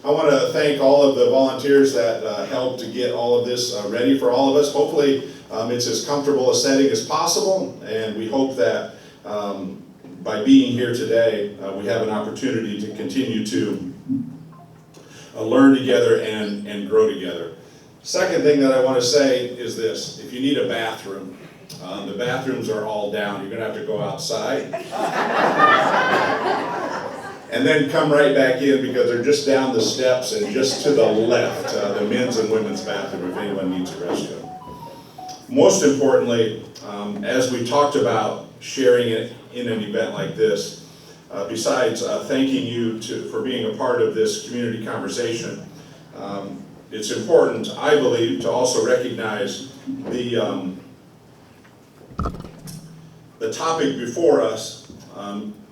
I want to thank all of the volunteers that helped to get all of this ready for all of us. Hopefully it's as comfortable a setting as possible, and we hope that by being here today we have an opportunity to continue to learn together and grow together. Second thing that I want to say is this: if you need a bathroom, the bathrooms are all down. You're going to have to go outside and then come right back in, because they're just down the steps and just to the left, the men's and women's bathroom if anyone needs a restroom. Most importantly, as we talked about sharing it in an event like this, besides thanking you for being a part of this community conversation, it's important, I believe, to also recognize the topic before us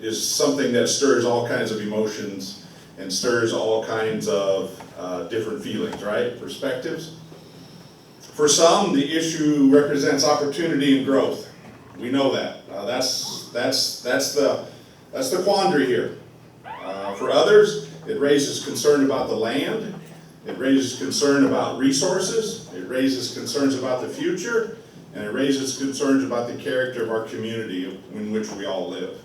is something that stirs all kinds of emotions and stirs all kinds of different feelings, right? Perspectives. For some, the issue represents opportunity and growth. We know that. That's the quandary here. For others, it raises concern about the land. It raises concern about resources. It raises concerns about the future. And it raises concerns about the character of our community in which we all live.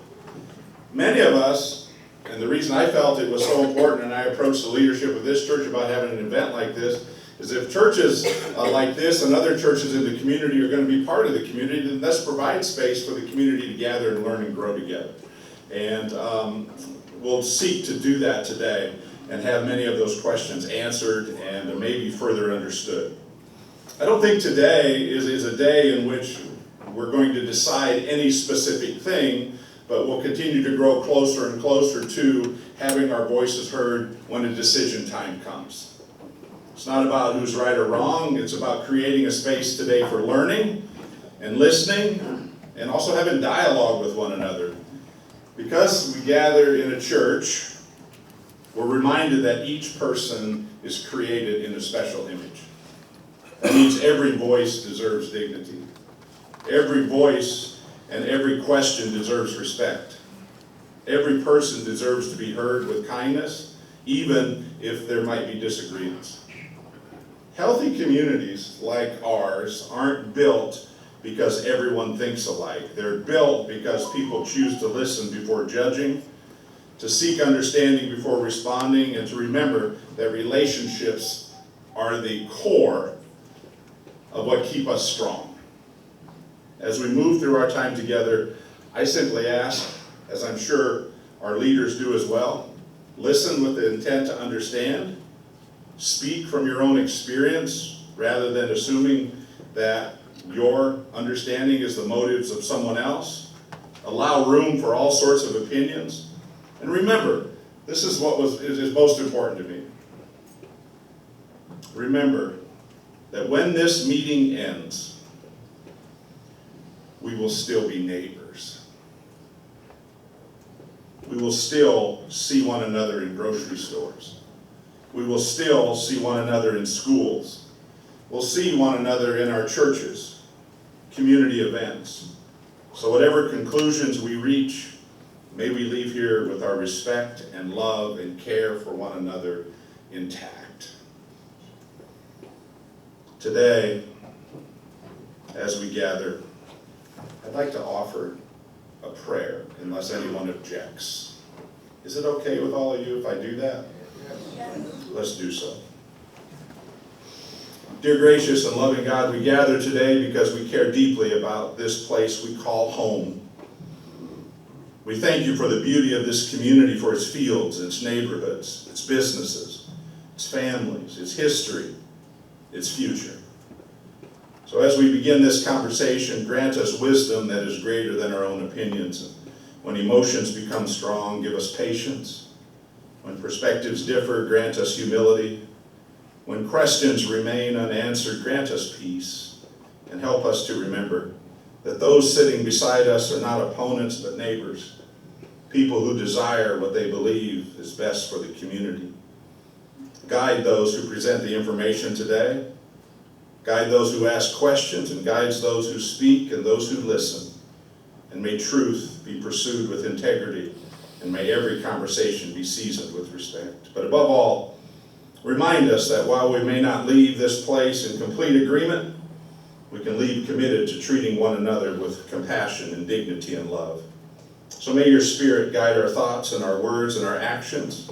Many of us, and the reason I felt it was so important and I approached the leadership of this church about having an event like this, is if churches like this and other churches in the community are going to be part of the community, then let's provide space for the community to gather and learn and grow together. And we'll seek to do that today and have many of those questions answered and maybe further understood. I don't think today is a day in which we're going to decide any specific thing, but we'll continue to grow closer and closer to having our voices heard when a decision time comes. It's not about who's right or wrong. It's about creating a space today for learning and listening and also having dialogue with one another. Because we gather in a church, we're reminded that each person is created in a special image. That means every voice deserves dignity. Every voice and every question deserves respect. Every person deserves to be heard with kindness, even if there might be disagreements. Healthy communities like ours aren't built because everyone thinks alike. They're built because people choose to listen before judging, to seek understanding before responding, and to remember that relationships are the core of what keep us strong. As we move through our time together, I simply ask, as I'm sure our leaders do as well, listen with the intent to understand, speak from your own experience rather than assuming that your understanding is the motives of someone else. Allow room for all sorts of opinions. And remember, this is what is most important to me. Remember that when this meeting ends, we will still be neighbors. We will still see one another in grocery stores. We will still see one another in schools. We'll see one another in our churches, community events. So whatever conclusions we reach, may we leave here with our respect and love and care for one another intact. Today, as we gather, I'd like to offer a prayer, unless anyone objects. Is it okay with all of you if I do that? Yes. Let's do so. Dear gracious and loving God, we gather today because we care deeply about this place we call home. We thank you for the beauty of this community, for its fields, its neighborhoods, its businesses, its families, its history, its future. So as we begin this conversation, grant us wisdom that is greater than our own opinions. When emotions become strong, give us patience. When perspectives differ, grant us humility. When questions remain unanswered, grant us peace. And help us to remember that those sitting beside us are not opponents but neighbors, people who desire what they believe is best for the community. Guide those who present the information today. Guide those who ask questions, and guides those who speak and those who listen. And may truth be pursued with integrity, and may every conversation be seasoned with respect. But above all, Remind us that while we may not leave this place in complete agreement, we can leave committed to treating one another with compassion and dignity and love. So may your Spirit guide our thoughts and our words and our actions.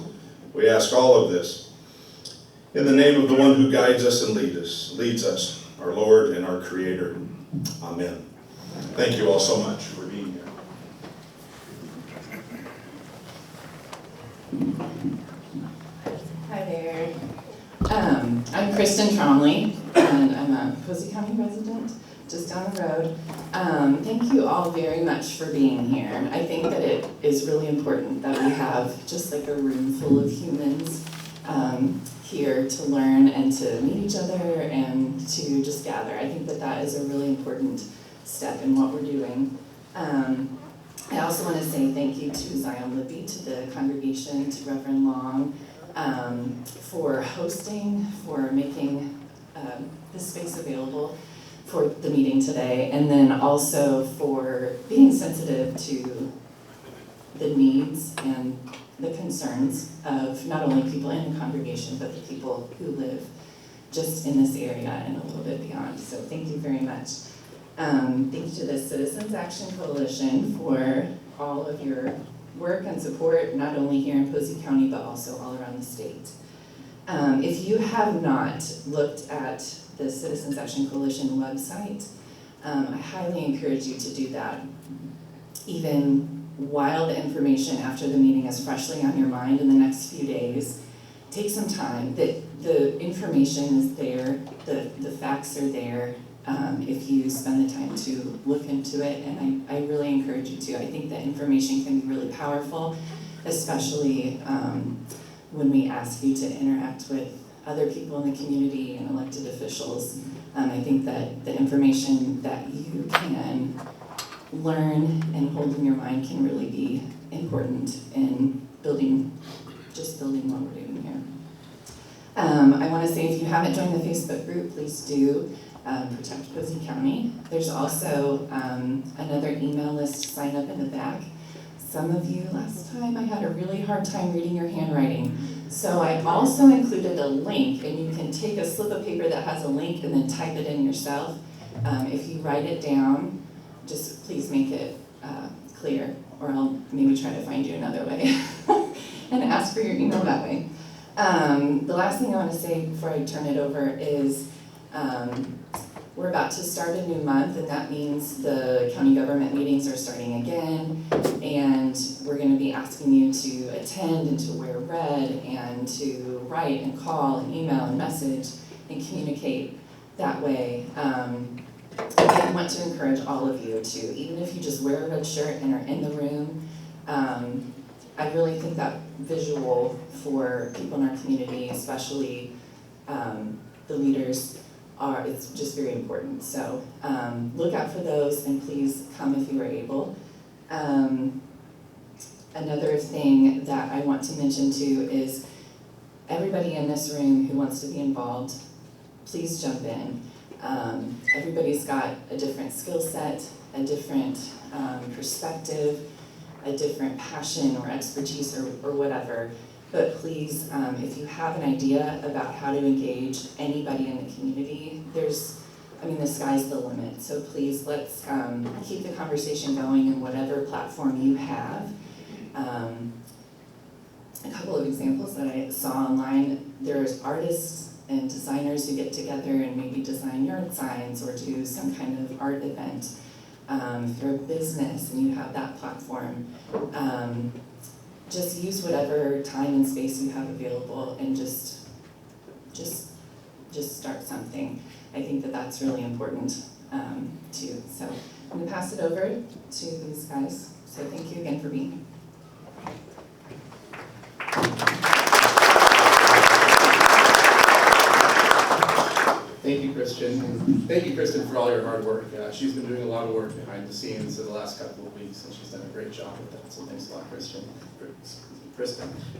We ask all of this in the name of the one who guides us and leads us, our Lord and our Creator. Amen. Thank you all so much for being here. Hi there. I'm Kristen Tromley, and I'm a Posey County resident, just down the road. Thank you all very much for being here. I think that it is really important that we have just like a room full of humans here to learn and to meet each other and to just gather. I think that that is a really important step in what we're doing. I also want to say thank you to Zion Lippe, to the congregation, to Reverend Long, for hosting, for making this space available for the meeting today, and then also for being sensitive to the needs and the concerns of not only people in the congregation, but the people who live just in this area and a little bit beyond. So thank you very much. Thank you to the Citizens Action Coalition for all of your work and support, not only here in Posey County, but also all around the state. If you have not looked at the Citizens Action Coalition website, I highly encourage you to do that. Even while the information after the meeting is freshly on your mind in the next few days, take some time. The information is there, the facts are there, if you spend the time to look into it, and I really encourage you to. I think the information can be really powerful, especially when we ask you to interact with other people in the community and elected officials. I think that the information that you can learn and hold in your mind can really be important in building what we're doing here. I want to say, if you haven't joined the Facebook group, please do. Protect Posey County. There's also another email list sign up in the back. Some of you, last time I had a really hard time reading your handwriting. So I also included a link, and you can take a slip of paper that has a link and then type it in yourself. If you write it down, just please make it clear, or I'll maybe try to find you another way and ask for your email that way. The last thing I want to say before I turn it over is we're about to start a new month, and that means the county government meetings are starting again, and we're going to be asking you to attend and to wear red and to write and call and email and message and communicate that way. I want to encourage all of you to, even if you just wear a red shirt and are in the room, I really think that visual for people in our community, especially the leaders, it's just very important. So look out for those, and please come if you are able. Another thing that I want to mention too is everybody in this room who wants to be involved, please jump in. Everybody's got a different skill set, a different perspective, a different passion or expertise or whatever. But please, if you have an idea about how to engage anybody in the community, the sky's the limit. So please, let's keep the conversation going in whatever platform you have. A couple of examples that I saw online, there's artists and designers who get together and maybe design yard signs or do some kind of art event. If you're a business and you have that platform, just use whatever time and space you have available and just start something. I think that that's really important too. So I'm going to pass it over to these guys. So thank you again for being here. Thank you, Christian. Thank you, Kristen, for all your hard work. She's been doing a lot of work behind the scenes in the last couple of weeks, and she's done a great job with that. So thanks a lot, Kristen.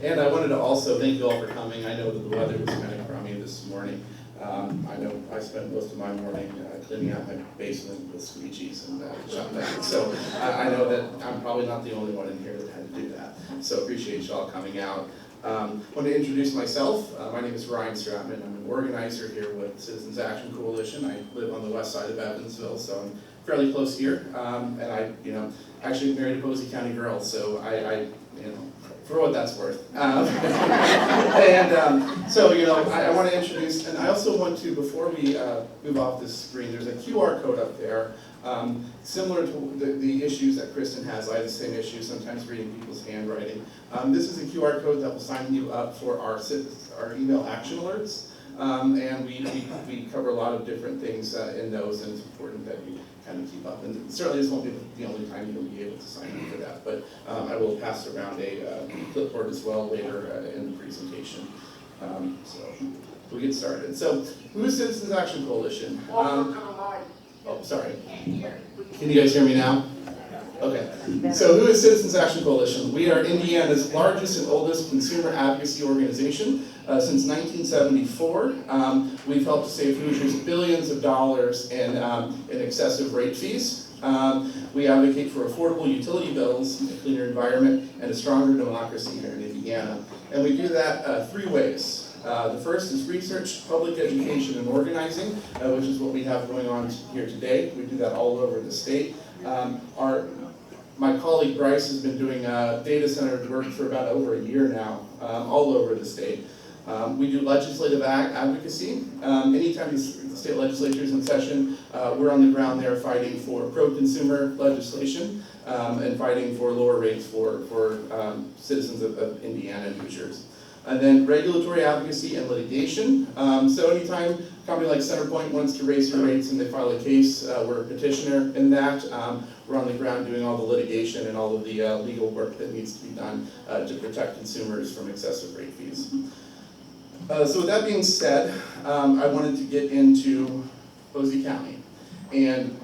And I wanted to also thank you all for coming. I know that the weather was kind of crummy this morning. I know I spent most of my morning cleaning out my basement with squeegees and jumping back. So I know that I'm probably not the only one in here that had to do that. So appreciate you all coming out. I want to introduce myself. My name is Ryan Stratman. I'm an organizer here with Citizens Action Coalition. I live on the west side of Evansville, so I'm fairly close here. And I, actually married a Posey County girl, so I for what that's worth. So, I want to introduce, and I also want to, before we move off this screen, there's a QR code up there. Similar to the issues that Kristen has, I have the same issue, sometimes reading people's handwriting. This is a QR code that will sign you up for our email action alerts. And we cover a lot of different things in those, and it's important that you kind of keep up. And certainly this won't be the only time you'll be able to sign up for that, but I will pass around a clipboard as well later in the presentation. So we'll get started. So who is Citizens Action Coalition? Oh, sorry. Can you guys hear me now? Okay. So who is Citizens Action Coalition? We are Indiana's largest and oldest consumer advocacy organization. Since 1974, we've helped to save Hoosiers billions of dollars in excessive rate fees. We advocate for affordable utility bills, a cleaner environment, and a stronger democracy here in Indiana. And we do that 3 ways. The first is research, public education, and organizing, which is what we have going on here today. We do that all over the state. My colleague Bryce has been doing data center work for about over a year now, all over the state. We do legislative advocacy. Anytime the state legislature is in session, we're on the ground there fighting for pro-consumer legislation and fighting for lower rates for citizens of Indiana and Hoosiers. And then regulatory advocacy and litigation. So anytime a company like CenterPoint wants to raise your rates and they file a case, we're a petitioner in that. We're on the ground doing all the litigation and all of the legal work that needs to be done to protect consumers from excessive rate fees. So with that being said, I wanted to get into Posey County. And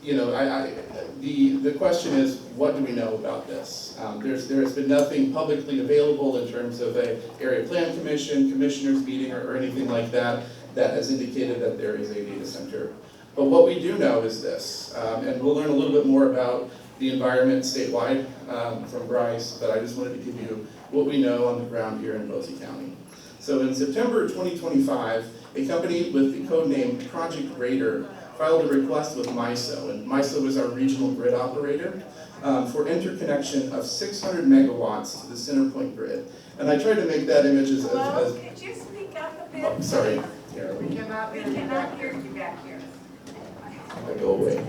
the question is, what do we know about this? There has been nothing publicly available in terms of a area plan commission, commissioners meeting, or anything like that that has indicated that there is a data center. But what we do know is this, and we'll learn a little bit more about the environment statewide from Bryce, but I just wanted to give you what we know on the ground here in Posey County. So in September 2025, a company with the code name Project Raider filed a request with MISO, and MISO is our regional grid operator, for interconnection of 600 megawatts to the CenterPoint grid. And I tried to make that image as Hello, could you speak up a bit? Oh, sorry. Here. We cannot hear you back here. I go away.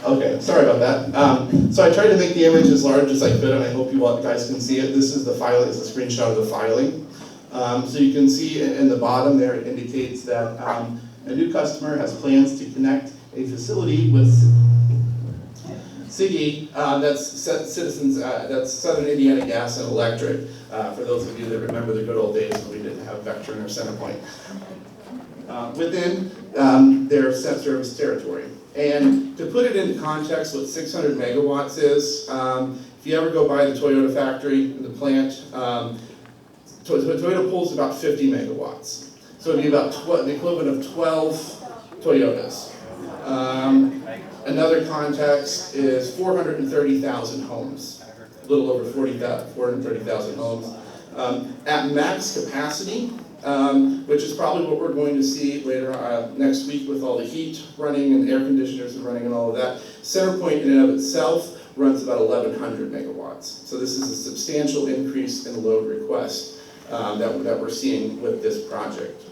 Okay, sorry about that. So I tried to make the image as large as I could, and I hope you guys can see it. This is the filing, it's a screenshot of the filing. So you can see in the bottom there, it indicates that a new customer has plans to connect a facility with SIGI, that's Citizens, that's Southern Indiana Gas and Electric, for those of you that remember the good old days when we didn't have Vectron or CenterPoint. Within their set service territory. And to put it into context, what 600 megawatts is, if you ever go by the Toyota factory, the plant, Toyota pulls about 50 megawatts. So it'd be about the equivalent of 12 Toyotas. Another context is 430,000 homes, a little over 430,000 homes. At max capacity, which is probably what we're going to see later next week with all the heat running and air conditioners running and all of that, CenterPoint in and of itself runs about 1,100 megawatts. So this is a substantial increase in load request that we're seeing with this project.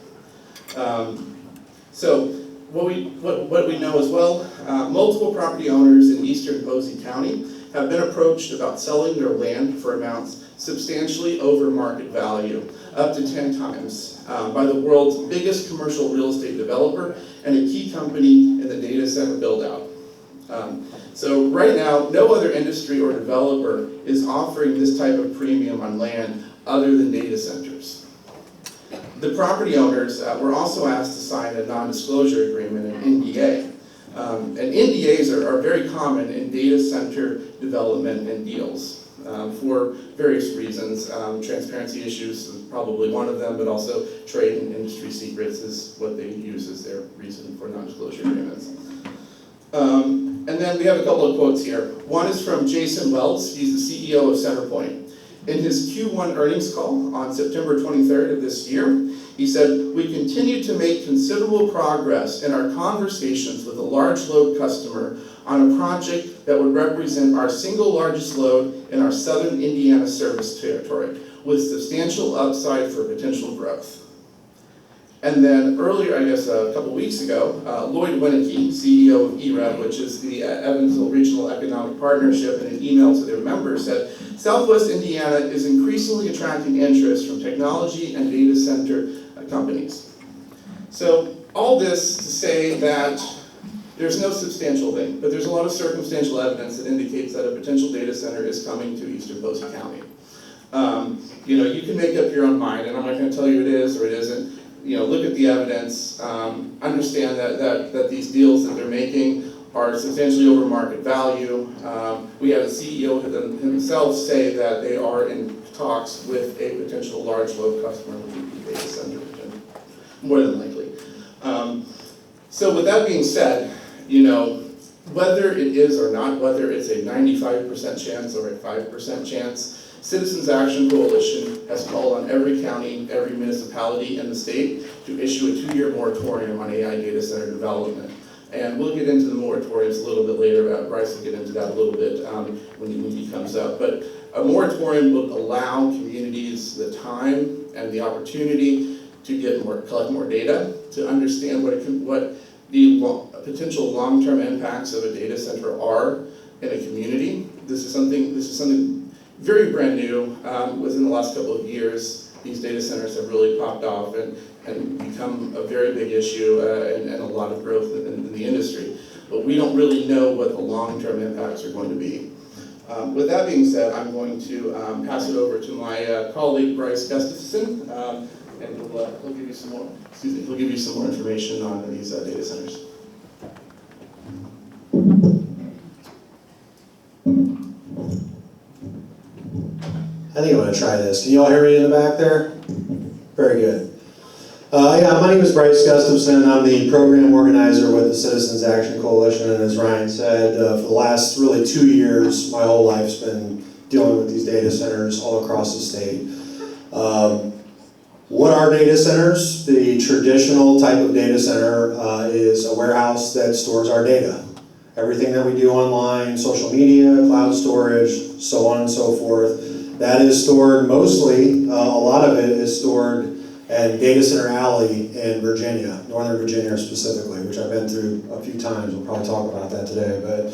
So what we know as well, multiple property owners in eastern Posey County have been approached about selling their land for amounts substantially over market value, up to 10 times, by the world's biggest commercial real estate developer and a key company in the data center build-out. So right now, no other industry or developer is offering this type of premium on land other than data centers. The property owners were also asked to sign a non-disclosure agreement, an NDA. And NDAs are very common in data center development and deals for various reasons. Transparency issues is probably one of them, but also trade and industry secrets is what they use as their reason for non-disclosure agreements. And then we have a couple of quotes here. One is from Jason Wells. He's the CEO of CenterPoint. In his Q1 earnings call on September 23rd of this year, he said, "We continue to make considerable progress in our conversations with a large load customer on a project that would represent our single largest load in our southern Indiana service territory, with substantial upside for potential growth." And then earlier, I guess a couple weeks ago, Lloyd Winnicky, CEO of EREV, which is the Evansville Regional Economic Partnership, in an email to their members said, "Southwest Indiana is increasingly attracting interest from technology and data center companies." So all this to say that there's no substantial thing, but there's a lot of circumstantial evidence that indicates that a potential data center is coming to eastern Posey County. You can make up your own mind, and I'm not going to tell you it is or it isn't. Look at the evidence, understand that these deals that they're making are substantially over market value. We have a CEO himself say that they are in talks with a potential large load customer, which would be data center, more than likely. So with that being said, whether it is or not, whether it's a 95% chance or a 5% chance, Citizens Action Coalition has called on every county, every municipality in the state to issue a 2-year moratorium on AI data center development. And we'll get into the moratoriums a little bit later. Bryce will get into that a little bit when he comes up. But a moratorium will allow communities the time and the opportunity to collect more data, to understand what the potential long-term impacts of a data center are in a community. This is something very brand new. Within the last couple of years, these data centers have really popped off and become a very big issue and a lot of growth in the industry. But we don't really know what the long-term impacts are going to be. With that being said, I'm going to pass it over to my colleague Bryce Gustafson, and he'll give you some more. He'll give you some more information on these data centers. I think I'm going to try this. Can you all hear me in the back there? Very good. Yeah, my name is Bryce Gustafson. I'm the program organizer with the Citizens Action Coalition, and as Ryan said, for the last really 2 years, my whole life's been dealing with these data centers all across the state. What are data centers? The traditional type of data center is a warehouse that stores our data. Everything that we do online, social media, cloud storage, so on and so forth, that is stored mostly, a lot of it is stored at Data Center Alley in Virginia, Northern Virginia specifically, which I've been through a few times. We'll probably talk about that today. But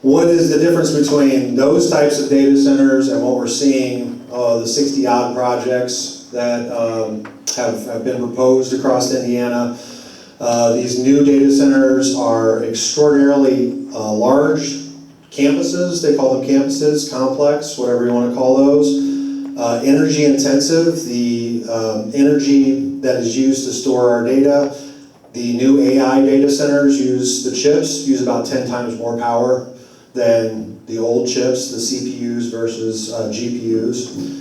what is the difference between those types of data centers and what we're seeing, the 60-odd projects that have been proposed across Indiana? These new data centers are extraordinarily large campuses. They call them campuses, complex, whatever you want to call those. Energy intensive, the energy that is used to store our data. The new AI data centers use about 10 times more power than the old chips, the CPUs versus GPUs.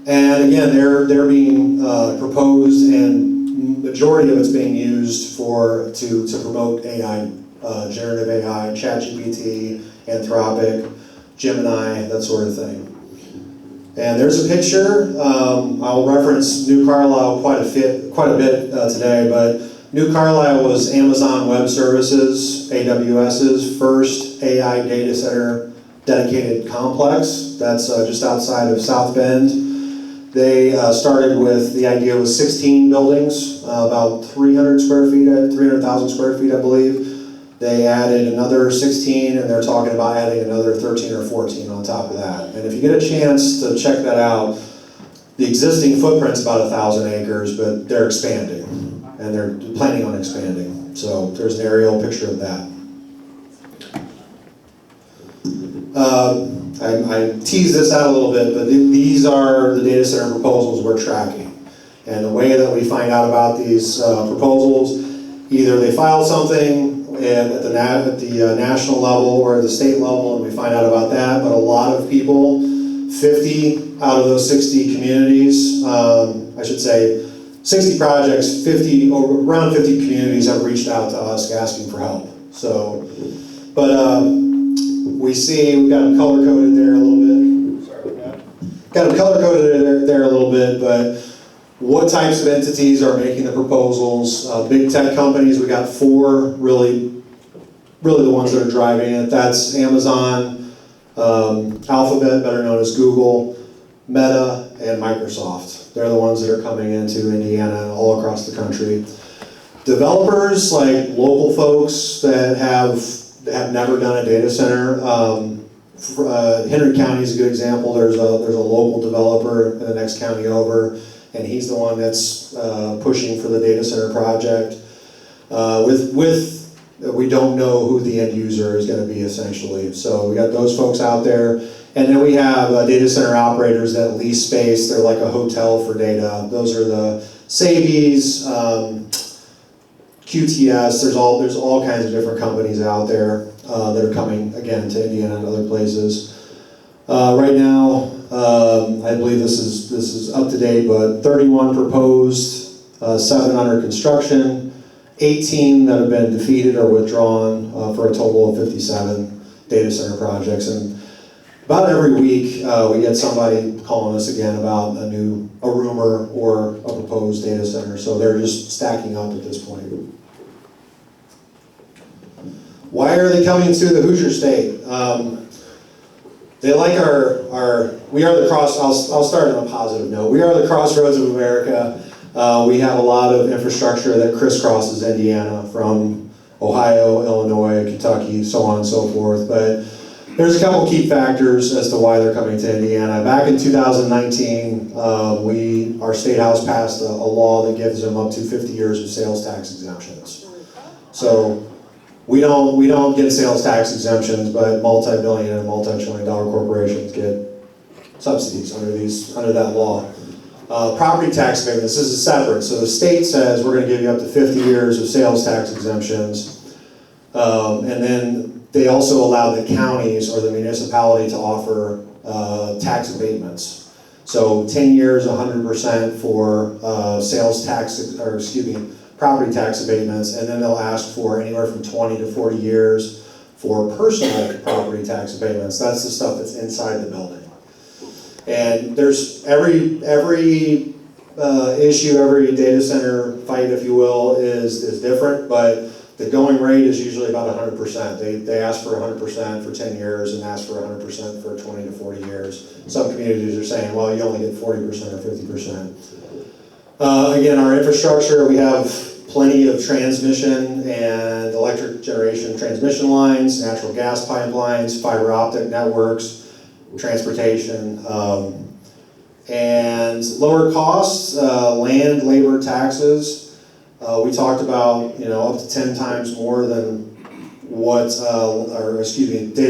And again, they're being proposed, and majority of it's being used to promote AI, generative AI, ChatGPT, Anthropic, Gemini, that sort of thing. And there's a picture. I'll reference New Carlisle quite a bit today, but New Carlisle was Amazon Web Services, AWS's first AI data center dedicated complex. That's just outside of South Bend. They started with, the idea was 16 buildings, about 300,000 square feet, I believe. They added another 16, and they're talking about adding another 13 or 14 on top of that. And if you get a chance to check that out, the existing footprint's about 1,000 acres, but they're expanding, and they're planning on expanding. So there's an aerial picture of that. I teased this out a little bit, but these are the data center proposals we're tracking. And the way that we find out about these proposals, either they filed something at the national level or at the state level, and we find out about that. But a lot of people, 50 out of those 60 communities, I should say 60 projects, around 50 communities have reached out to us asking for help. So But we see, we've got them color-coded there a little bit. Sorry about that. Got them color-coded there a little bit, but what types of entities are making the proposals? Big tech companies, we got 4 really the ones that are driving it. That's Amazon, Alphabet, better known as Google, Meta, and Microsoft. They're the ones that are coming into Indiana and all across the country. Developers, like local folks that have never done a data center. Henry County is a good example. There's a local developer in the next county over, and he's the one that's pushing for the data center project. We don't know who the end user is going to be essentially. So we got those folks out there. And then we have data center operators that lease space. They're like a hotel for data. Those are the Savies, QTS. There's all kinds of different companies out there that are coming again to Indiana and other places. Right now, I believe this is up to date, but 31 proposed, 7 under construction, 18 that have been defeated or withdrawn for a total of 57 data center projects. And about every week, we get somebody calling us again about a rumor or a proposed data center. So they're just stacking up at this point. Why are they coming to the Hoosier State? They like we are the I'll start on a positive note. We are the crossroads of America. We have a lot of infrastructure that crisscrosses Indiana from Ohio, Illinois, Kentucky, so on and so forth. But there's a couple key factors as to why they're coming to Indiana. Back in 2019, our state house passed a law that gives them up to 50 years of sales tax exemptions. So we don't get sales tax exemptions, but multi-billion and multi-trillion-dollar corporations get subsidies under that law. Property tax payments, this is separate. So the state says we're going to give you up to 50 years of sales tax exemptions, and then they also allow the counties or the municipality to offer tax abatements. So 10 years, 100% for property tax abatements, and then they'll ask for anywhere from 20 to 40 years for personal property tax abatements. That's the stuff that's inside the building. And there's every issue, every data center fight, if you will, is different, but the going rate is usually about 100%. They ask for 100% for 10 years and ask for 100% for 20 to 40 years. Some communities are saying, well, you only get 40% or 50%. Again, our infrastructure, we have plenty of transmission and electric generation transmission lines, natural gas pipelines, fiber optic networks, transportation, and lower costs, land, labor, taxes. We talked about, up to 10 times more than data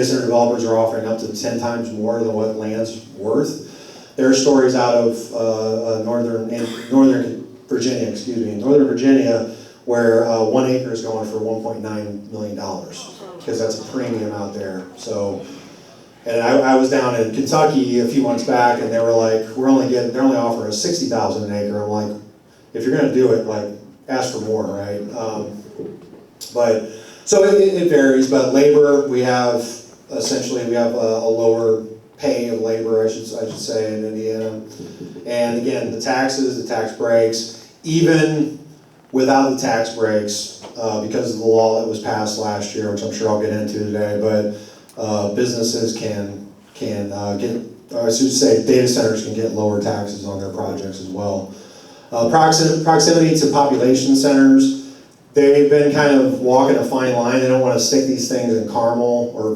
center developers are offering up to 10 times more than what land's worth. There are stories out of Northern Virginia, where 1 acre is going for $1.9 million, because that's a premium out there. So, and I was down in Kentucky a few months back, and they were like, they're only offering us $60,000 an acre. I'm like, if you're going to do it, like, ask for more, right? But so it varies. But labor, we have a lower pay of labor, I should say, in Indiana. And again, the taxes, the tax breaks, even without the tax breaks, because of the law that was passed last year, which I'm sure I'll get into today, but businesses can get, or I should say, data centers can get lower taxes on their projects as well. Proximity to population centers, they've been kind of walking a fine line. They don't want to stick these things in Carmel or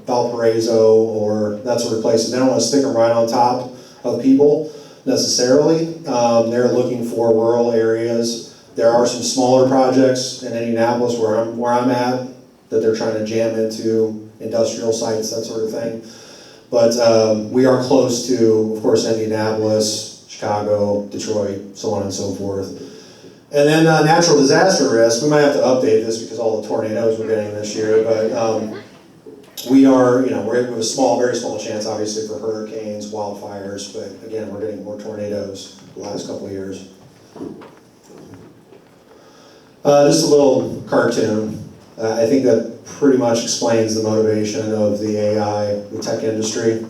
Valparaiso or that sort of places. They don't want to stick them right on top of people necessarily. They're looking for rural areas. There are some smaller projects in Indianapolis where I'm at that they're trying to jam into industrial sites, that sort of thing. But we are close to, of course, Indianapolis, Chicago, Detroit, so on and so forth. And then natural disaster risk, we might have to update this because all the tornadoes we're getting this year, but we are, we have a very small chance, obviously, for hurricanes, wildfires, but again, we're getting more tornadoes the last couple of years. Just a little cartoon. I think that pretty much explains the motivation of the AI, the tech industry.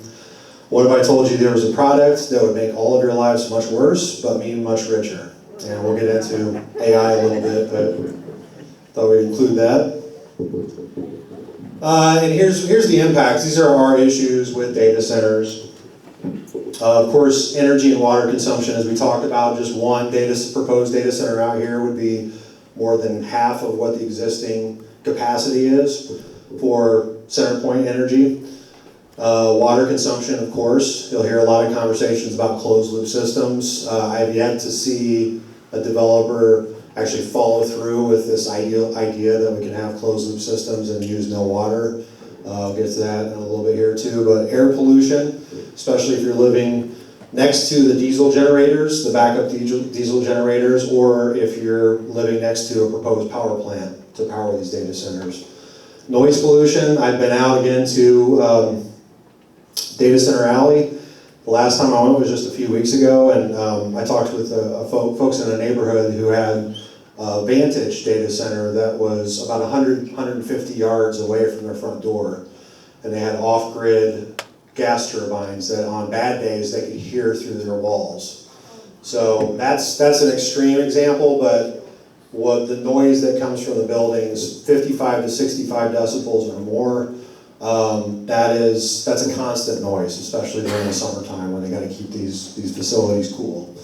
What if I told you there was a product that would make all of your lives much worse, but me much richer? And we'll get into AI a little bit, but thought we'd include that. And here's the impacts. These are our issues with data centers. Of course, energy and water consumption, as we talked about, just one proposed data center out here would be more than half of what the existing capacity is for center point energy. Water consumption, of course. You'll hear a lot of conversations about closed loop systems. I have yet to see a developer actually follow through with this idea that we can have closed loop systems and use no water. I'll get to that in a little bit here too. But air pollution, especially if you're living next to the diesel generators, the backup diesel generators, or if you're living next to a proposed power plant to power these data centers. Noise pollution, I've been out again to Data Center Alley. The last time I went was just a few weeks ago, and I talked with folks in a neighborhood who had a Vantage data center that was about 150 yards away from their front door. And they had off-grid gas turbines that on bad days they could hear through their walls. So that's an extreme example, but what the noise that comes from the buildings, 55 to 65 decibels or more, that's a constant noise, especially during the summertime when they got to keep these facilities cool.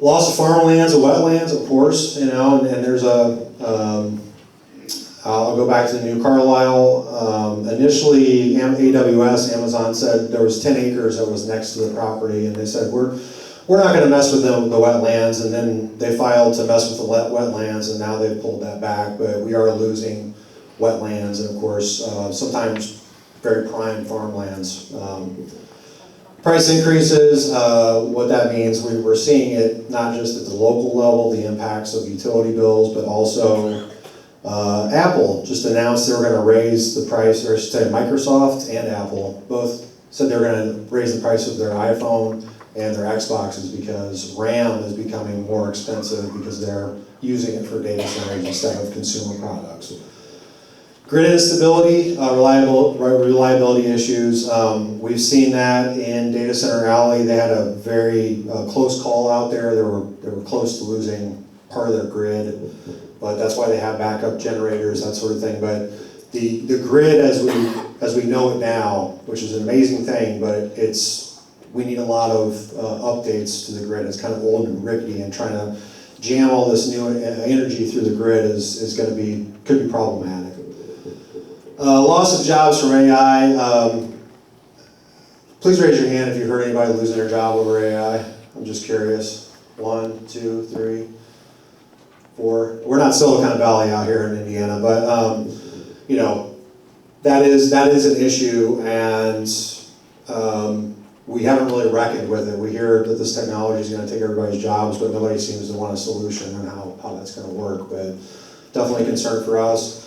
Loss of farmlands and wetlands, of course, and there's I'll go back to the New Carlisle. Initially, AWS, Amazon said there was 10 acres that was next to the property, and they said, we're not going to mess with the wetlands, and then they filed to mess with the wetlands, and now they've pulled that back, but we are losing wetlands, and of course, sometimes very prime farmlands. Price increases, what that means, we're seeing it not just at the local level, the impacts of utility bills, but also Apple just announced they were going to raise the price, or I should say Microsoft and Apple both said they were going to raise the price of their iPhone and their Xboxes because RAM is becoming more expensive because they're using it for data centers instead of consumer products. Grid instability, reliability issues. We've seen that in Data Center Alley. They had a very close call out there. They were close to losing part of their grid, but that's why they have backup generators, that sort of thing. But the grid as we know it now, which is an amazing thing, but we need a lot of updates to the grid. It's kind of old and rickety, and trying to jam all this new energy through the grid could be problematic. Loss of jobs from AI. Please raise your hand if you heard anybody losing their job over AI. I'm just curious. 1, 2, 3, 4. We're not Silicon Valley out here in Indiana, but that is an issue, and we haven't really reckoned with it. We hear that this technology is going to take everybody's jobs, but nobody seems to want a solution on how that's going to work. But definitely a concern for us.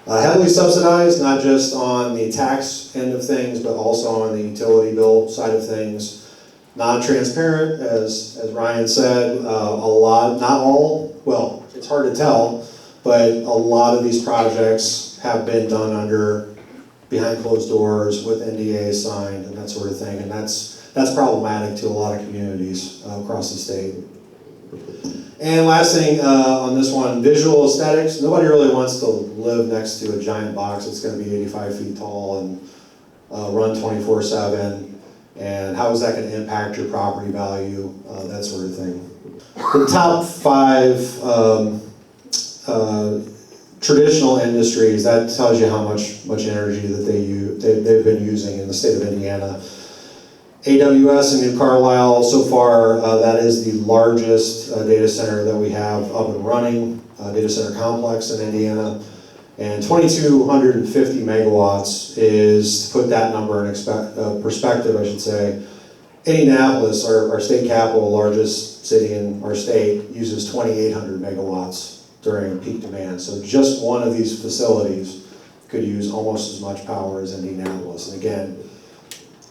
Heavily subsidized, not just on the tax end of things, but also on the utility bill side of things. Non-transparent, as Ryan said, a lot, not all, well, it's hard to tell, but a lot of these projects have been done behind closed doors with NDAs signed and that sort of thing, and that's problematic to a lot of communities across the state. And last thing on this one, visual aesthetics. Nobody really wants to live next to a giant box that's going to be 85 feet tall and run 24/7. And how is that going to impact your property value, that sort of thing. The top 5 traditional industries, that tells you how much energy that they've been using in the state of Indiana. AWS in New Carlisle, so far, that is the largest data center that we have up and running, data center complex in Indiana. And 2,250 megawatts is, to put that number in perspective, I should say, Indianapolis, our state capital, largest city in our state, uses 2,800 megawatts during peak demand. So just one of these facilities could use almost as much power as Indianapolis. And again,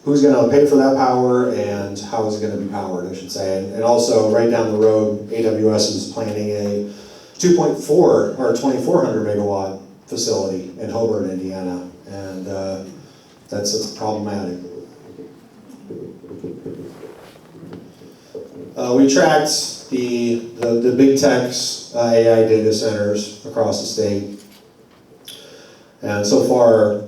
who's going to pay for that power, and how is it going to be powered, I should say. And also, right down the road, AWS is planning a 2.4 or 2,400 megawatt facility in Hobart, Indiana, and that's problematic. We tracked the big tech's AI data centers across the state, and so far,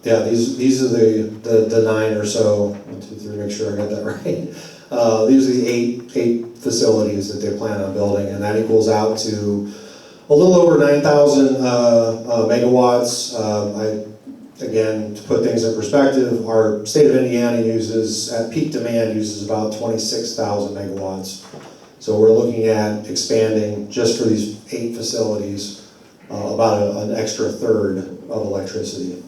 yeah, these are the 9 or so. 1, 2, 3. Make sure I got that right. These are the eight facilities that they plan on building, and that equals out to a little over 9,000 megawatts. Again, to put things in perspective, our state of Indiana at peak demand, uses about 26,000 megawatts. So we're looking at expanding, just for these 8 facilities, about an extra third of electricity.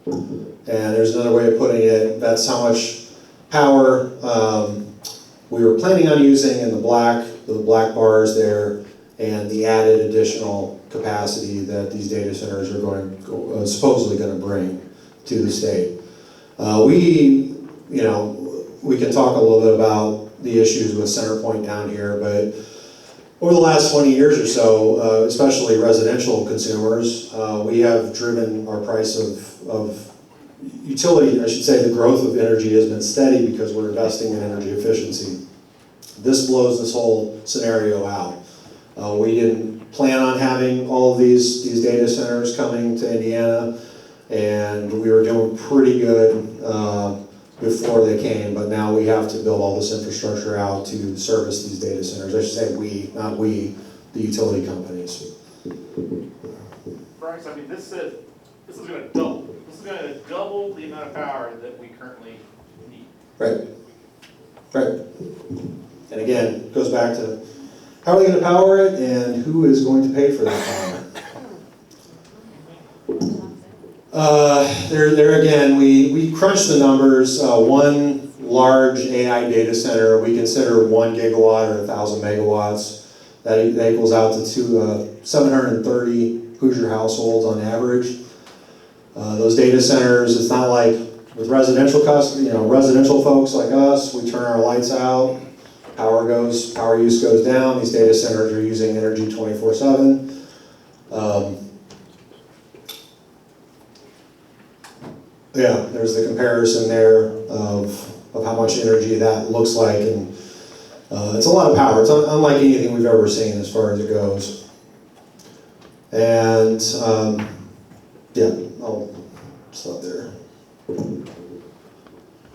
And there's another way of putting it, that's how much power we were planning on using in the black bars there, and the added additional capacity that these data centers are supposedly going to bring to the state. We can talk a little bit about the issues with CenterPoint down here, but over the last 20 years or so, especially residential consumers, we have driven our price of utility, I should say, the growth of energy has been steady because we're investing in energy efficiency. This blows this whole scenario out. We didn't plan on having all of these data centers coming to Indiana, and we were doing pretty good before they came, but now we have to build all this infrastructure out to service these data centers. I should say we, not we, the utility companies. Bryce, I mean, this is going to double. This is going to double the amount of power that we currently need. Right. And again, it goes back to how are they going to power it, and who is going to pay for that power? There again, we crunched the numbers. One large AI data center, we consider 1 gigawatt or 1,000 megawatts. That equals out to 730 Hoosier households on average. Those data centers, it's not like with residential residential folks like us, we turn our lights out, power use goes down. These data centers are using energy 24/7. Yeah, there's the comparison there of how much energy that looks like, and it's a lot of power. It's unlike anything we've ever seen as far as it goes. And yeah, I'll stop there.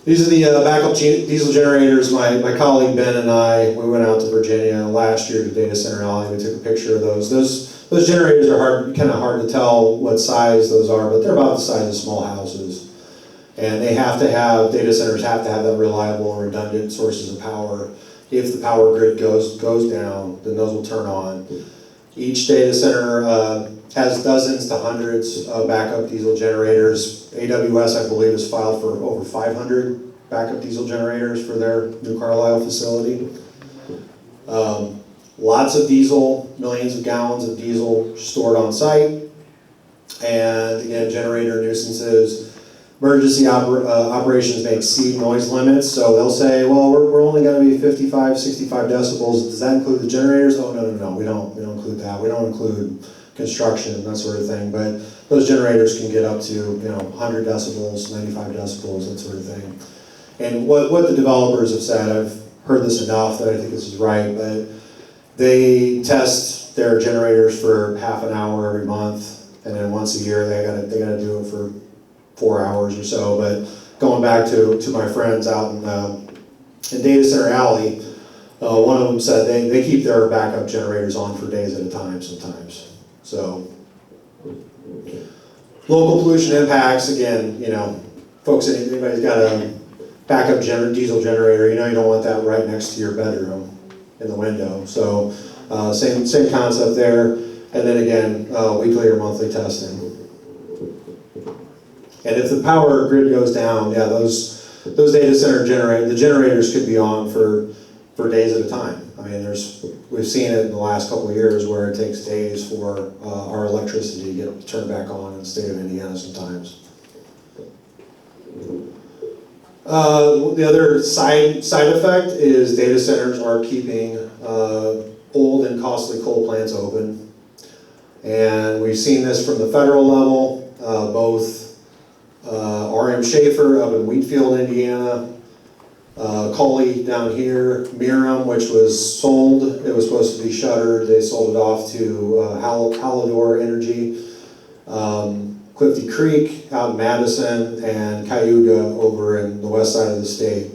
These are the backup diesel generators. My colleague Ben and I, we went out to Virginia last year to Data Center Alley. We took a picture of those. Those generators are kind of hard to tell what size those are, but they're about the size of small houses. And data centers have to have that reliable and redundant sources of power. If the power grid goes down, then those will turn on. Each data center has dozens to hundreds of backup diesel generators. AWS, I believe, has filed for over 500 backup diesel generators for their New Carlisle facility. Lots of diesel, millions of gallons of diesel stored on site. And again, generator nuisances. Emergency operations may exceed noise limits, so they'll say, well, we're only going to be 55, 65 decibels. Does that include the generators? Oh, no, we don't include that. We don't include construction, that sort of thing. But those generators can get up to 100 decibels, 95 decibels, that sort of thing. And what the developers have said, I've heard this enough that I think this is right, but they test their generators for half an hour every month, and then once a year they gotta do it for 4 hours or so. But going back to my friends out in Data Center Alley, one of them said they keep their backup generators on for days at a time sometimes. So local pollution impacts, again, folks, anybody's got a backup diesel generator, you don't want that right next to your bedroom in the window. So same concept there. And then again, weekly or monthly testing. And if the power grid goes down, yeah, those data center generators could be on for days at a time. I mean, we've seen it in the last couple of years where it takes days for our electricity to get turned back on in the state of Indiana sometimes. The other side effect is data centers are keeping old and costly coal plants open. And we've seen this from the federal level, both R.M. Schaefer up in Wheatfield, Indiana, Coley down here, Miram, which was sold, it was supposed to be shuttered, they sold it off to Hallador Energy. Clifty Creek out in Madison, and Cayuga over in the west side of the state.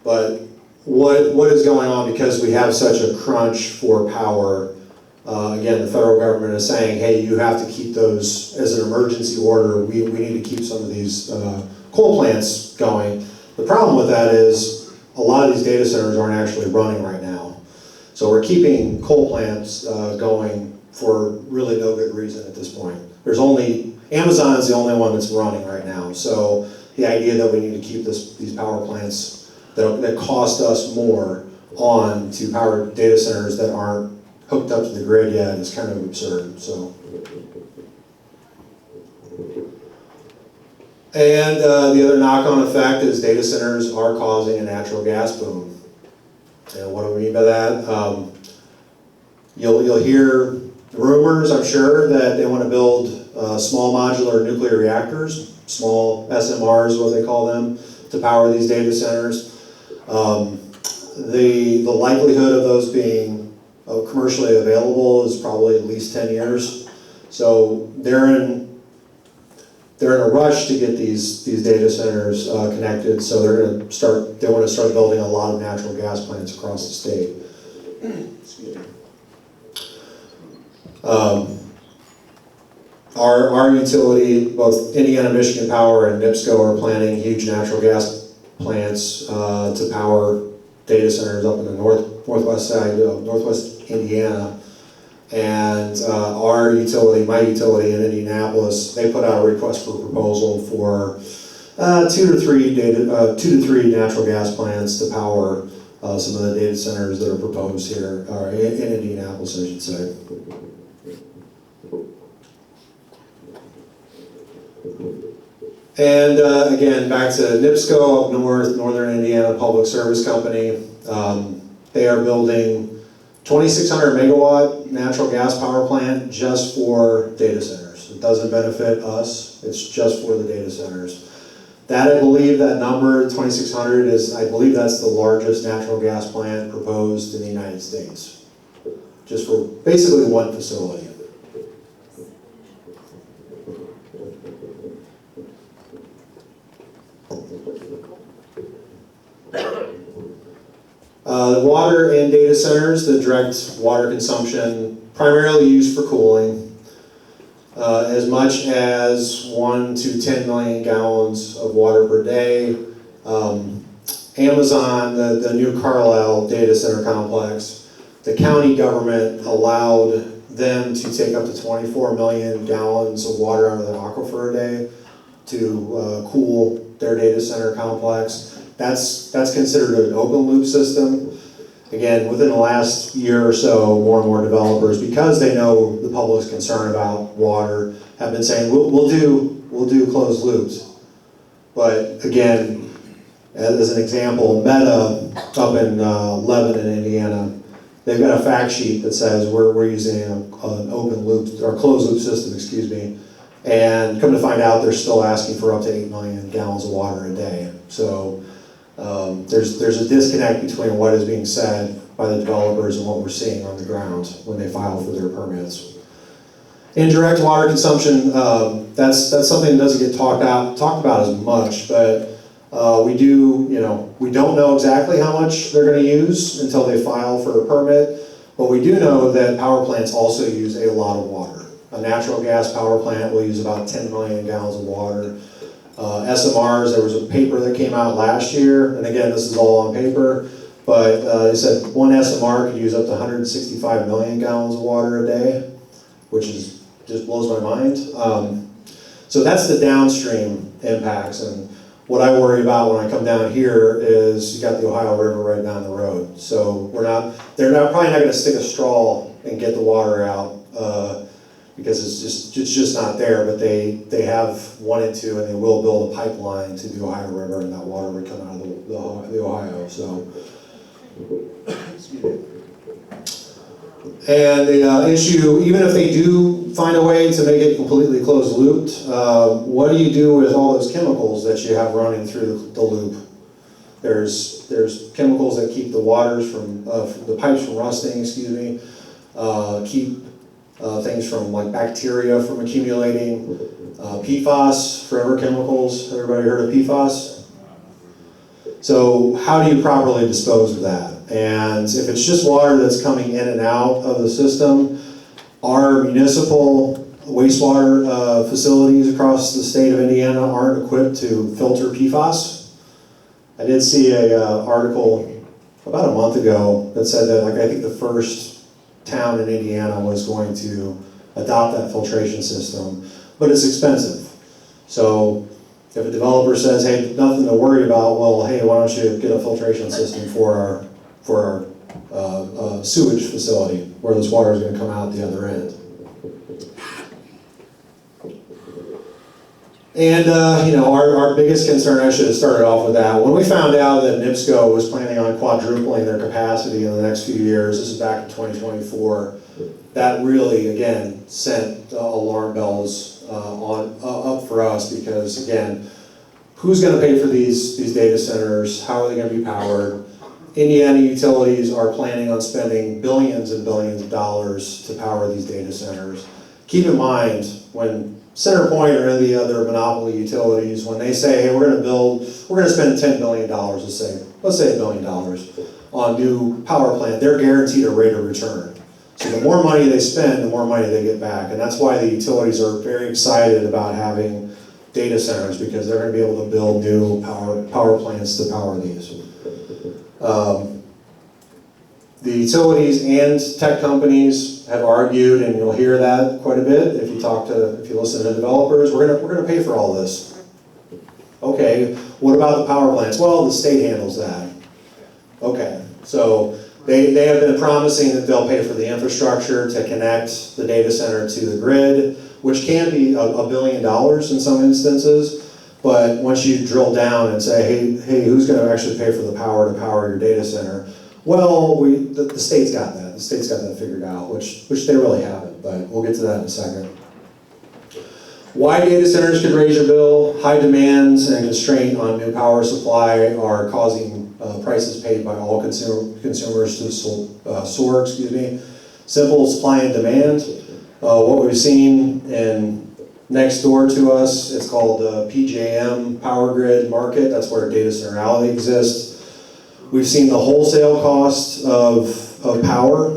But what is going on, because we have such a crunch for power, again, the federal government is saying, hey, you have to keep those as an emergency order. We need to keep some of these coal plants going. The problem with that is a lot of these data centers aren't actually running right now. So we're keeping coal plants going for really no good reason at this point. Amazon is the only one that's running right now. So the idea that we need to keep these power plants that cost us more on to power data centers that aren't hooked up to the grid yet is kind of absurd. So, and the other knock-on effect is data centers are causing a natural gas boom. And what do we mean by that? You'll hear rumors, I'm sure, that they want to build small modular nuclear reactors, small SMRs, what they call them, to power these data centers. The likelihood of those being commercially available is probably at least 10 years. So they're in a rush to get these data centers connected. So they want to start building a lot of natural gas plants across the state. Excuse me. Our utility, both Indiana Michigan Power and NIPSCO, are planning huge natural gas plants to power data centers up in the northwest side of northwest Indiana. And our utility, my utility in Indianapolis, they put out a request for proposal for 2 to 3 natural gas plants to power some of the data centers that are proposed here, or in Indianapolis, I should say. And again, back to NIPSCO up north, Northern Indiana Public Service Company. They are building 2,600 megawatt natural gas power plant just for data centers. It doesn't benefit us, it's just for the data centers. That, I believe, that number, 2,600, is, I believe that's the largest natural gas plant proposed in the United States. Just for basically one facility. The water in data centers, the direct water consumption, primarily used for cooling, as much as 1 to 10 million gallons of water per day. Amazon, the new Carlisle data center complex, the county government allowed them to take up to 24 million gallons of water out of the aquifer a day to cool their data center complex. That's considered an open loop system. Again, within the last year or so, more and more developers, because they know the public's concern about water, have been saying, we'll do closed loops. But again, as an example, Meta up in Lebanon, Indiana, they've got a fact sheet that says we're using an open loop, or closed loop system, excuse me, and come to find out they're still asking for up to 8 million gallons of water a day. So there's a disconnect between what is being said by the developers and what we're seeing on the ground when they file for their permits. Indirect water consumption, that's something that doesn't get talked about as much, but we don't know exactly how much they're going to use until they file for a permit, but we do know that power plants also use a lot of water. A natural gas power plant will use about 10 million gallons of water. SMRs, there was a paper that came out last year, and again, this is all on paper, but it said one SMR could use up to 165 million gallons of water a day, which just blows my mind. So that's the downstream impacts, and what I worry about when I come down here is you got the Ohio River right down the road. So they're probably not going to stick a straw and get the water out. because it's just not there, but they have wanted to, and they will build a pipeline to the Ohio River, and that water would come out of the Ohio, so. Excuse me. And the issue, even if they do find a way to make it completely closed looped, what do you do with all those chemicals that you have running through the loop? There's chemicals that keep the waters from, the pipes from rusting, excuse me, keep things from like bacteria from accumulating, PFAS, forever chemicals. Everybody heard of PFAS? So how do you properly dispose of that? And if it's just water that's coming in and out of the system, our municipal wastewater facilities across the state of Indiana aren't equipped to filter PFAS. I did see a article about a month ago that said that, like, I think the first town in Indiana was going to adopt that filtration system, but it's expensive. So if a developer says, hey, nothing to worry about, well, hey, why don't you get a filtration system for our sewage facility where this water is going to come out the other end. And our biggest concern, I should have started off with that. When we found out that NIPSCO was planning on quadrupling their capacity in the next few years, this is back in 2024, that really, again, sent alarm bells up for us, because, again, who's going to pay for these data centers? How are they going to be powered? Indiana utilities are planning on spending billions and billions of dollars to power these data centers. Keep in mind, when CenterPoint or any of the other monopoly utilities, when they say, hey, we're going to spend $10 billion, let's say $1 billion on new power plant, they're guaranteed a rate of return. So the more money they spend, the more money they get back. And that's why the utilities are very excited about having data centers, because they're going to be able to build new power plants to power these. The utilities and tech companies have argued, and you'll hear that quite a bit if you listen to developers, we're gonna pay for all this. Okay, what about the power plants? Well, the state handles that. Okay, so they have been promising that they'll pay for the infrastructure to connect the data center to the grid, which can be $1 billion in some instances. But once you drill down and say, hey, who's going to actually pay for the power to power your data center? Well, the state's got that. The state's got that figured out, which they really haven't, but we'll get to that in a second. Why data centers could raise your bill? High demands and constraint on new power supply are causing prices paid by all consumers to soar, Simple supply and demand. What we've seen in next door to us, it's called the PJM power grid market. That's where data centrality exists. We've seen the wholesale cost of power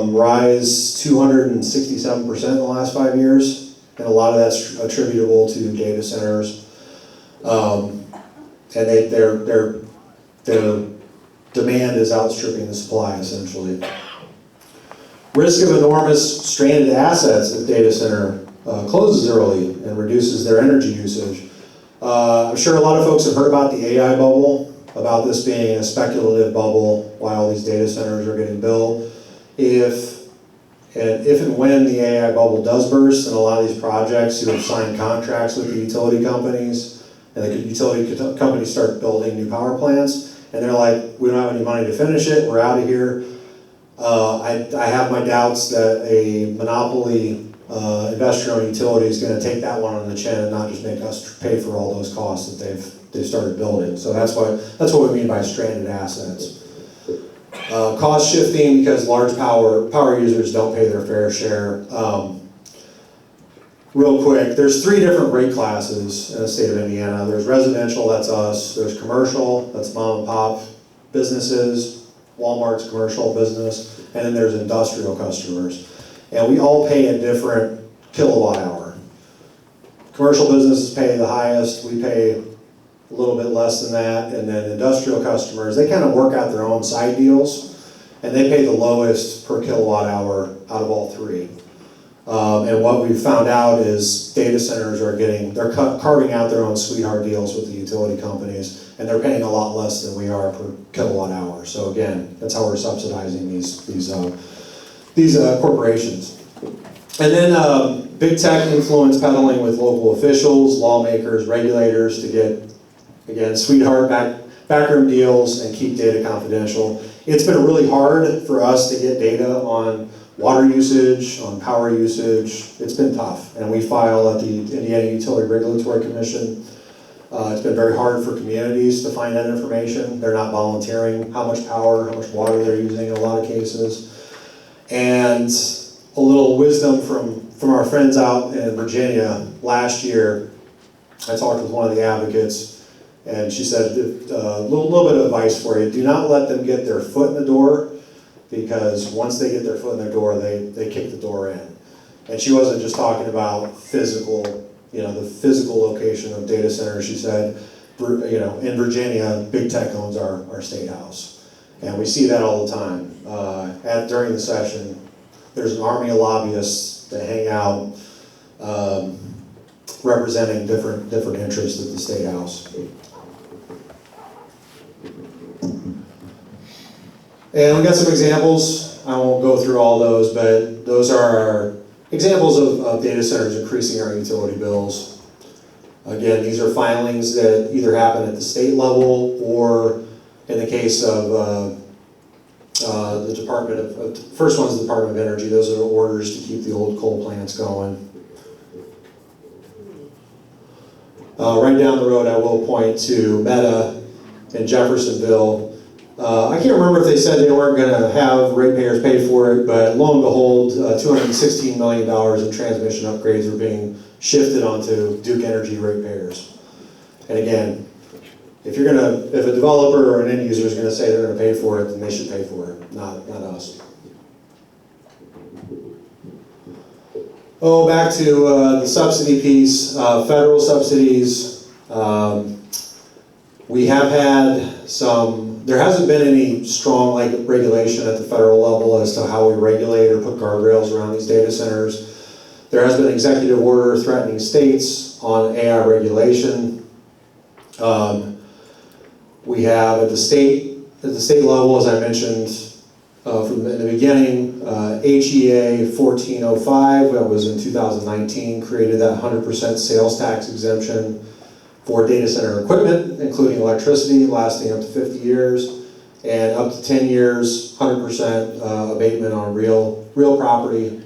rise 267% in the last 5 years, and a lot of that's attributable to data centers. And their demand is outstripping the supply, essentially. Risk of enormous stranded assets if data center closes early and reduces their energy usage. I'm sure a lot of folks have heard about the AI bubble, about this being a speculative bubble while all these data centers are getting built. If and when the AI bubble does burst, and a lot of these projects who have signed contracts with the utility companies, and the utility companies start building new power plants, and they're like, we don't have any money to finish it, we're out of here. I have my doubts that a monopoly investor-owned utility is going to take that one on the chin and not just make us pay for all those costs that they've started building. So that's what we mean by stranded assets. Cost shifting because large power users don't pay their fair share. Real quick, there's 3 different rate classes in the state of Indiana. There's residential, that's us. There's commercial, that's mom and pop businesses, Walmart's commercial business, and then there's industrial customers. And we all pay a different kilowatt hour. Commercial businesses pay the highest, we pay a little bit less than that, and then industrial customers, they kind of work out their own side deals, and they pay the lowest per kilowatt hour out of all 3. And what we've found out is data centers they're carving out their own sweetheart deals with the utility companies, and they're paying a lot less than we are per kilowatt hour. So again, that's how we're subsidizing these corporations. And then big tech influence peddling with local officials, lawmakers, regulators to get, again, sweetheart backroom deals and keep data confidential. It's been really hard for us to get data on water usage, on power usage. It's been tough, and we file at the Indiana Utility Regulatory Commission. It's been very hard for communities to find that information. They're not volunteering how much power, how much water they're using in a lot of cases. And a little wisdom from our friends out in Virginia last year, I talked with one of the advocates, and she said, a little bit of advice for you. Do not let them get their foot in the door, because once they get their foot in the door, they kick the door in. And she wasn't just talking about physical, the physical location of data centers. She said, in Virginia, big tech owns our state house. And we see that all the time. During the session, there's an army of lobbyists that hang out representing different interests at the state house. And we got some examples. I won't go through all those, but those are our examples of data centers increasing our utility bills. Again, these are filings that either happen at the state level, or in the case of the Department of, first one's the Department of Energy. Those are orders to keep the old coal plants going. Right down the road, I will point to Meta in Jeffersonville. I can't remember if they said they weren't going to have ratepayers pay for it, but lo and behold, $216 million in transmission upgrades are being shifted onto Duke Energy ratepayers. And again, if a developer or an end user is going to say they're going to pay for it, then they should pay for it, not us. Oh, back to the subsidy piece, federal subsidies. We have had there hasn't been any strong regulation at the federal level as to how we regulate or put guardrails around these data centers. There has been an executive order threatening states on AI regulation. We have at the state level, as I mentioned from the beginning, HEA 1405, that was in 2019, created that 100% sales tax exemption for data center equipment, including electricity, lasting up to 50 years, and up to 10 years, 100% abatement on real property,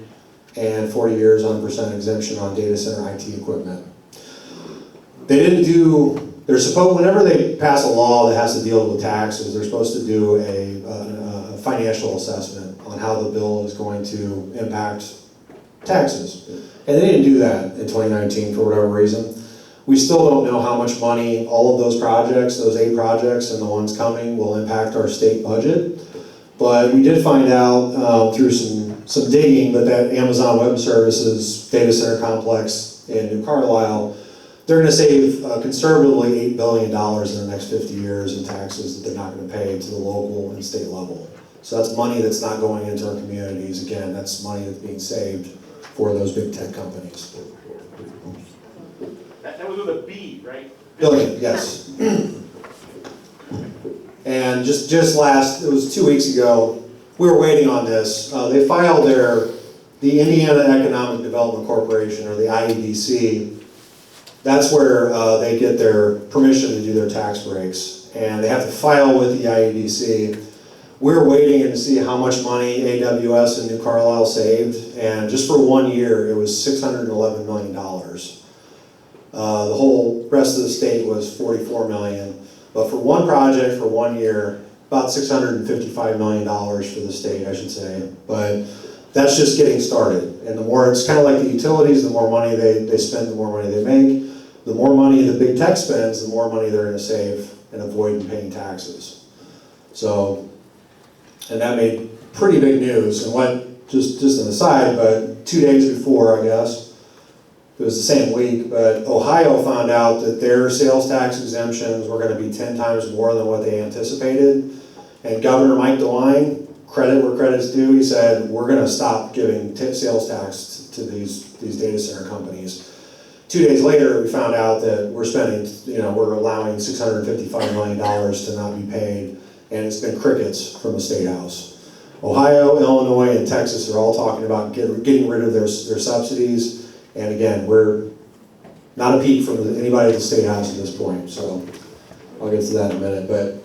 and 40 years, 100% exemption on data center IT equipment. They didn't do, whenever they pass a law that has to deal with taxes, they're supposed to do a financial assessment on how the bill is going to impact taxes. And they didn't do that in 2019 for whatever reason. We still don't know how much money all of those projects, those 8 projects and the ones coming, will impact our state budget. But we did find out through some digging that Amazon Web Services data center complex in New Carlisle, they're going to save conservatively $8 billion in the next 50 years in taxes that they're not going to pay to the local and state level. So that's money that's not going into our communities. Again, that's money that's being saved for those big tech companies. That was with a B, right? Billion, yes. And just it was 2 weeks ago, we were waiting on this. They filed the Indiana Economic Development Corporation, or the IEDC. That's where they get their permission to do their tax breaks. And they have to file with the IEDC. We're waiting to see how much money AWS and New Carlisle saved. And just for 1 year, it was $611 million. The whole rest of the state was $44 million. But for one project, for 1 year, about $655 million for the state, I should say. But that's just getting started. And the more, it's kind of like the utilities, the more money they spend, the more money they make. The more money the big tech spends, the more money they're going to save and avoid paying taxes. So, and that made pretty big news. And what, just an aside, but 2 days before, I guess, it was the same week, but Ohio found out that their sales tax exemptions were going to be 10 times more than what they anticipated. And Governor Mike DeWine, credit where credit's due, he said, we're going to stop giving sales tax to these data center companies. 2 days later, we found out that we're allowing $655 million to not be paid, and it's been crickets from the State House. Ohio, Illinois, and Texas are all talking about getting rid of their subsidies. And again, we're not a peek from anybody at the State House at this point, so I'll get to that in a minute. But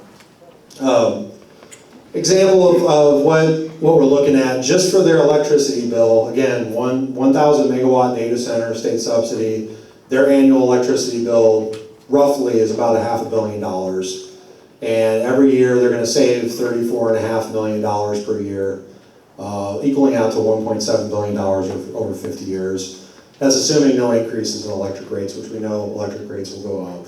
example of what we're looking at, just for their electricity bill, again, 1,000 megawatt data center, state subsidy, their annual electricity bill roughly is about $500 million. And every year they're going to save $34.5 million per year, equaling out to $1.7 billion over 50 years. That's assuming no increases in electric rates, which we know electric rates will go up.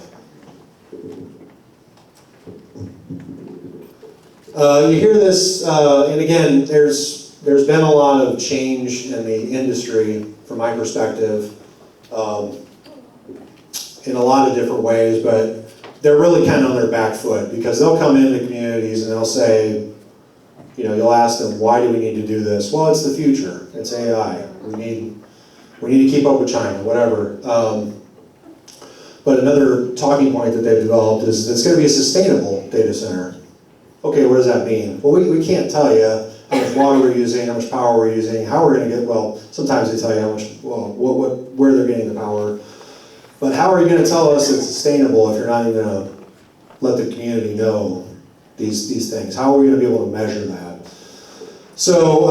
You hear this, and again, there's been a lot of change in the industry, from my perspective, in a lot of different ways, but they're really kind of on their back foot, because they'll come into communities and they'll say, you know, you'll ask them, why do we need to do this? Well, it's the future. It's AI. We need to keep up with China, whatever. But another talking point that they've developed is it's going to be a sustainable data center. Okay, what does that mean? Well, we can't tell you how much water we're using, how much power we're using, how we're going to get, well, sometimes they tell you how much, well, where they're getting the power. But how are you going to tell us it's sustainable if you're not even going to let the community know these things? How are we going to be able to measure that? So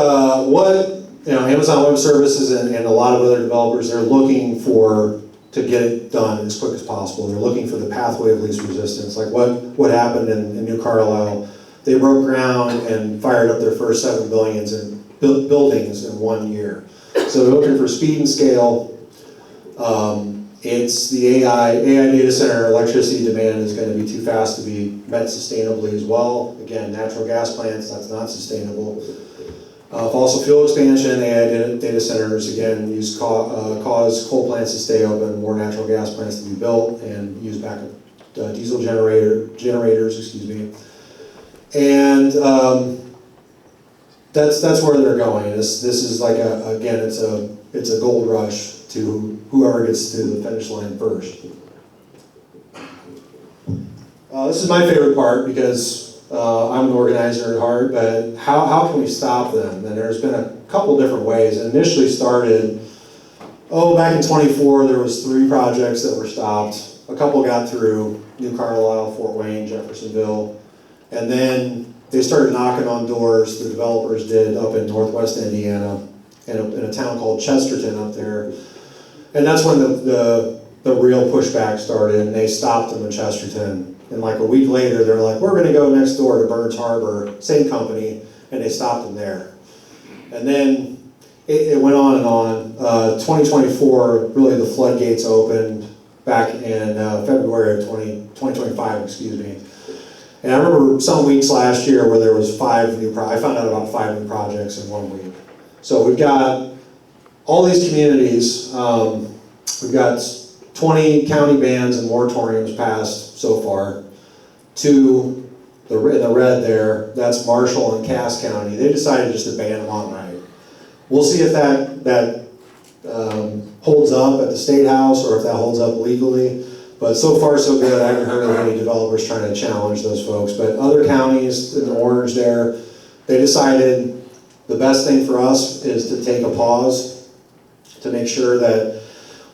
Amazon Web Services and a lot of other developers, they're looking to get it done as quick as possible. They're looking for the pathway of least resistance, like what happened in New Carlisle. They broke ground and fired up their first 7 buildings in 1 year. So they're looking for speed and scale. It's the AI data center electricity demand is going to be too fast to be met sustainably as well. Again, natural gas plants, that's not sustainable. Fossil fuel expansion, AI data centers, again, cause coal plants to stay open, more natural gas plants to be built, and use backup diesel generators, excuse me. And that's where they're going. This is like it's a gold rush to whoever gets to the finish line first. This is my favorite part, because I'm an organizer at heart, but how can we stop them? And there's been a couple different ways. It initially started, back in 24, there was 3 projects that were stopped. A couple got through, New Carlisle, Fort Wayne, Jeffersonville. And then they started knocking on doors, the developers did, up in northwest Indiana, in a town called Chesterton up there. And that's when the real pushback started, and they stopped them in Chesterton. And like a week later, they're like, we're gonna go next door to Burns Harbor, same company, and they stopped them there. And then it went on and on. 2024, really the floodgates opened back in February of 2025, excuse me. And I remember some weeks last year where there was I found out about 5 new projects in 1 week. So we've got all these communities, we've got 20 county bans and moratoriums passed so far. To the red there, that's Marshall and Cass County. They decided just to ban them outright. We'll see if that holds up at the State House, or if that holds up legally. But so far so good. I haven't heard of any developers trying to challenge those folks. But other counties in the orange there, they decided the best thing for us is to take a pause to make sure that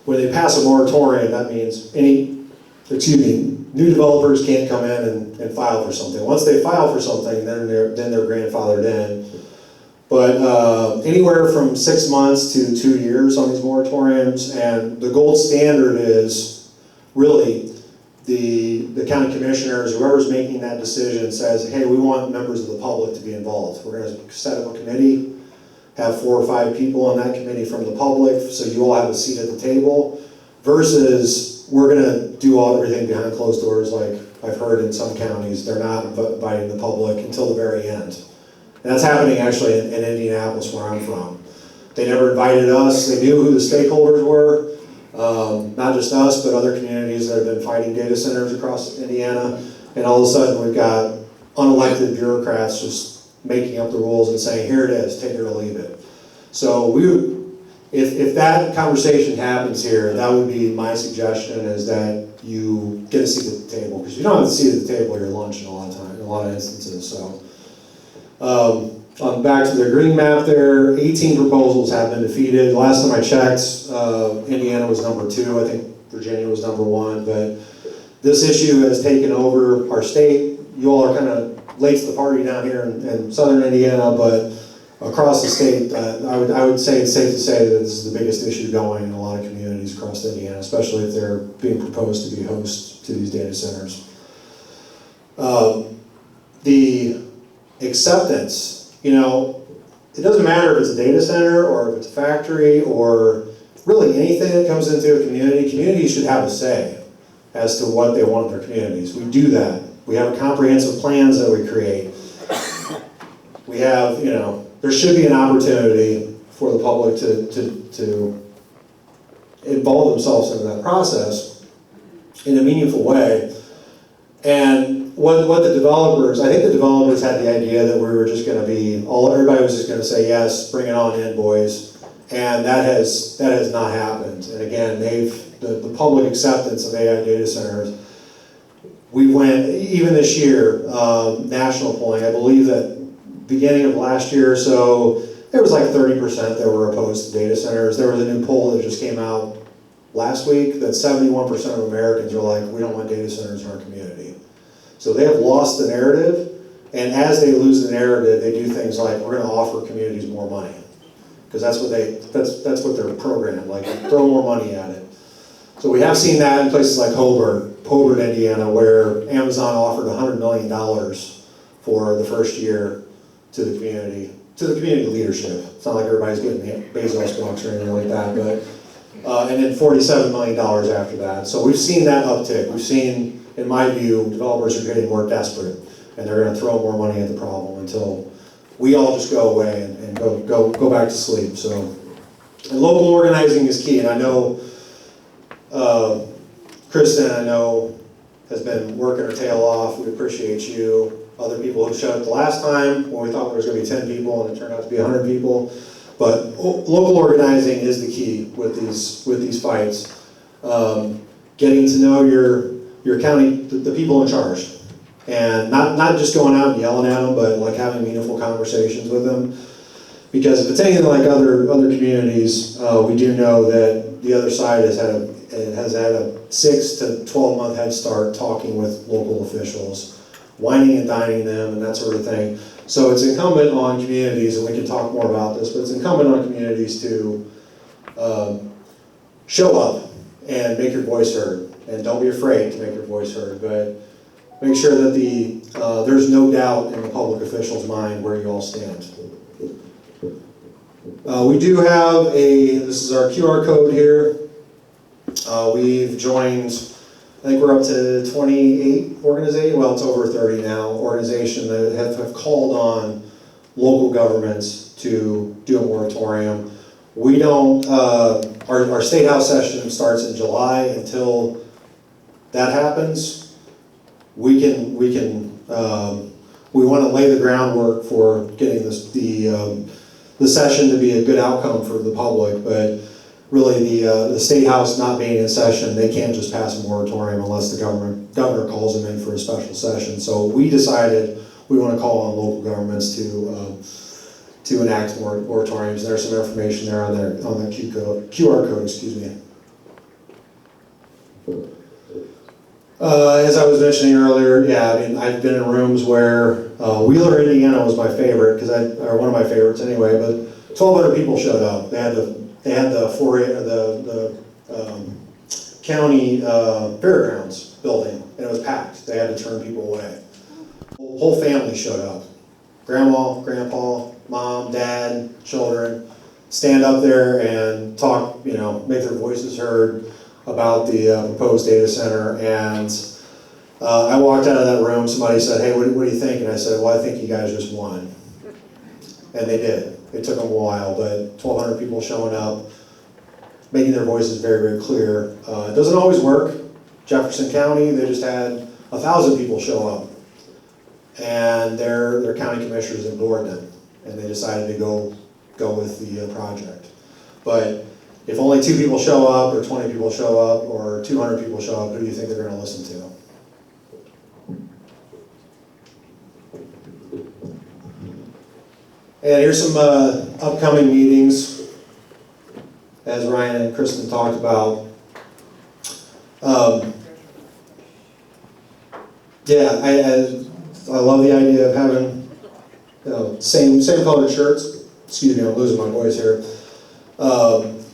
when they pass a moratorium, that means new developers can't come in and file for something. Once they file for something, then they're grandfathered in. But anywhere from 6 months to 2 years on these moratoriums, and the gold standard is really the county commissioners, whoever's making that decision, says, hey, we want members of the public to be involved. We're going to set up a committee, have 4 or 5 people on that committee from the public, so you all have a seat at the table, versus we're going to do everything behind closed doors, like I've heard in some counties. They're not inviting the public until the very end. And that's happening actually in Indianapolis, where I'm from. They never invited us. They knew who the stakeholders were, not just us, but other communities that have been fighting data centers across Indiana. And all of a sudden we've got unelected bureaucrats just making up the rules and saying, here it is, take it or leave it. So if that conversation happens here, that would be my suggestion, is that you get a seat at the table, because you don't have a seat at the table, you're lunch in a lot of instances. So Back to the green map there, 18 proposals have been defeated. Last time I checked, Indiana was number 2. I think Virginia was number 1, but this issue has taken over our state. You all are kind of late to the party down here in southern Indiana, but across the state, I would say it's safe to say that this is the biggest issue going in a lot of communities across Indiana, especially if they're being proposed to be hosts to these data centers. The acceptance, you know, it doesn't matter if it's a data center or if it's a factory or really anything that comes into a community. Communities should have a say as to what they want in their communities. We do that. We have comprehensive plans that we create. We have, you know, there should be an opportunity for the public to involve themselves in that process in a meaningful way. And what the developers, I think the developers had the idea that we were just going to be, everybody was just going to say, yes, bring it on in, boys. And that has not happened. And again, the public acceptance of AI data centers, we went, even this year, national polling, I believe that beginning of last year or so, there was like 30% that were opposed to data centers. There was a new poll that just came out last week that 71% of Americans are like, we don't want data centers in our community. So they have lost the narrative, and as they lose the narrative, they do things like, we're gonna offer communities more money. Because that's what they're programmed, like throw more money at it. So we have seen that in places like Hobart, Indiana, where Amazon offered $100 million for the first year to the community leadership. It's not like everybody's getting Bezos bucks or anything like that, but and then $47 million after that. So we've seen that uptick. We've seen, in my view, developers are getting more desperate, and they're going to throw more money at the problem until we all just go away and go back to sleep. So, and local organizing is key, and I know Kristen, I know, has been working her tail off. We appreciate you. Other people who showed up the last time when we thought there was going to be 10 people, and it turned out to be 100 people. But local organizing is the key with these fights. Getting to know your county, the people in charge. And not just going out and yelling at them, but like having meaningful conversations with them. Because if it's anything like other communities, we do know that the other side has had a 6 to 12 month head start talking with local officials, whining and dining them and that sort of thing. So it's incumbent on communities, and we can talk more about this, but it's incumbent on communities to show up and make your voice heard. And don't be afraid to make your voice heard, but make sure that there's no doubt in the public official's mind where you all stand. We do have this is our QR code here. We've joined, I think we're up to 28 organizations, well it's over 30 now, organizations that have called on local governments to do a moratorium. We don't, our State House session starts in July. Until that happens, we want to lay the groundwork for getting the session to be a good outcome for the public, but really the State House not being in session, they can't just pass a moratorium unless the governor calls them in for a special session. So we decided we want to call on local governments to enact moratoriums. There's some information there on that QR code, excuse me. As I was mentioning earlier, yeah, I mean, I've been in rooms where Wheeler, Indiana was my favorite, or one of my favorites anyway, but 1,200 people showed up. They had the county fairgrounds building, and it was packed. They had to turn people away. The whole family showed up. Grandma, grandpa, mom, dad, children, stand up there and talk, make their voices heard about the proposed data center. And I walked out of that room, somebody said, hey, what do you think? And I said, well, I think you guys just won. And they did. It took them a while, but 1,200 people showing up, making their voices very, very clear. It doesn't always work. Jefferson County, they just had 1,000 people show up. And their county commissioners ignored them. And they decided to go with the project. But if only 2 people show up, or 20 people show up, or 200 people show up, who do you think they're going to listen to? And here's some upcoming meetings, as Ryan and Kristen talked about. Yeah, I love the idea of having, you know, same colored shirts. Excuse me, I'm losing my voice here.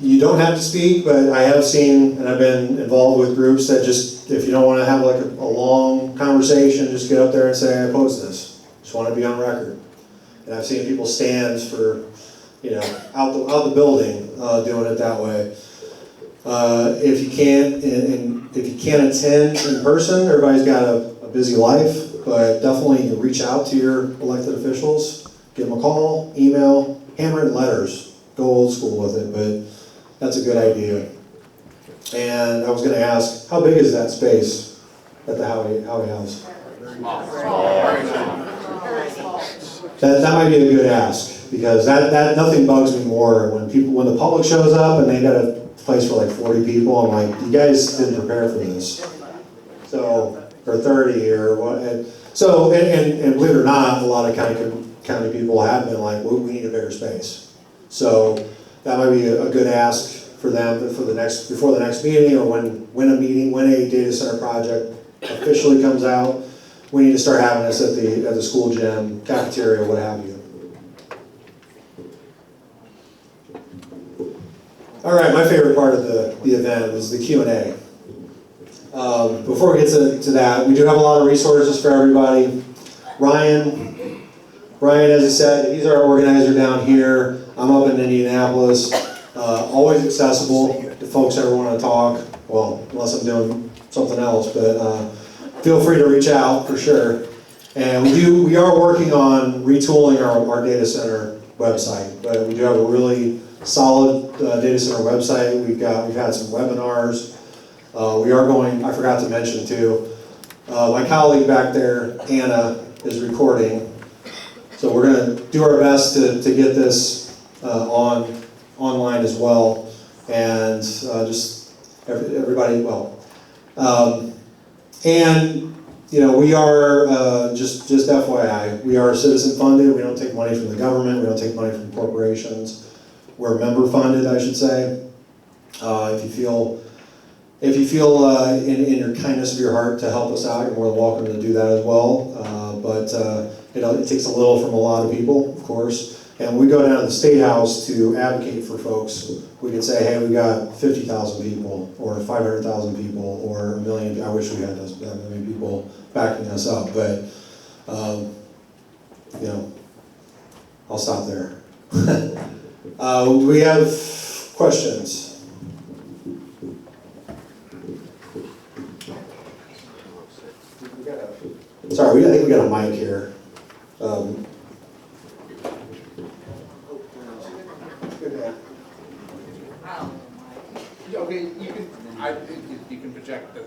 You don't have to speak, but I have seen, and I've been involved with groups that just, if you don't want to have like a long conversation, just get up there and say, I oppose this. Just want to be on record. And I've seen people stand for, you know, out the building doing it that way. If you can't, and if you can't attend in person, everybody's got a busy life, but definitely reach out to your elected officials, give them a call, email, handwritten letters. Go old school with it, but that's a good idea. And I was going to ask, how big is that space at the Howie House? That might be a good ask, because that nothing bugs me more when the public shows up and they got a place for like 40 people. I'm like, you guys didn't prepare for this. So, or 30 or what? And believe it or not, a lot of county people have been like, well, we need a bigger space. So that might be a good ask for them before the next meeting, or when a data center project officially comes out. We need to start having this at the school gym, cafeteria, what have you. All right, my favorite part of the event is the Q&A. Before we get to that, we do have a lot of resources for everybody. Ryan, as I said, he's our organizer down here. I'm up in Indianapolis. Always accessible if folks ever want to talk. Well, unless I'm doing something else, but feel free to reach out for sure. And we are working on retooling our data center website, but we do have a really solid data center website. We've had some webinars. We are going, I forgot to mention too, my colleague back there, Anna, is recording. So we're going to do our best to get this online as well. And just everybody, well. And, you know, we are, just FYI, we are citizen funded. We don't take money from the government. We don't take money from corporations. We're member funded, I should say. If you feel in your kindness of your heart to help us out, you're more than welcome to do that as well. But it takes a little from a lot of people, of course. And we go down to the State House to advocate for folks. We can say, hey, we got 50,000 people, or 500,000 people, or 1 million. I wish we had that many people backing us up, but you know, I'll stop there. Do we have questions? Sorry, I think we got a mic here. Okay, you can project the,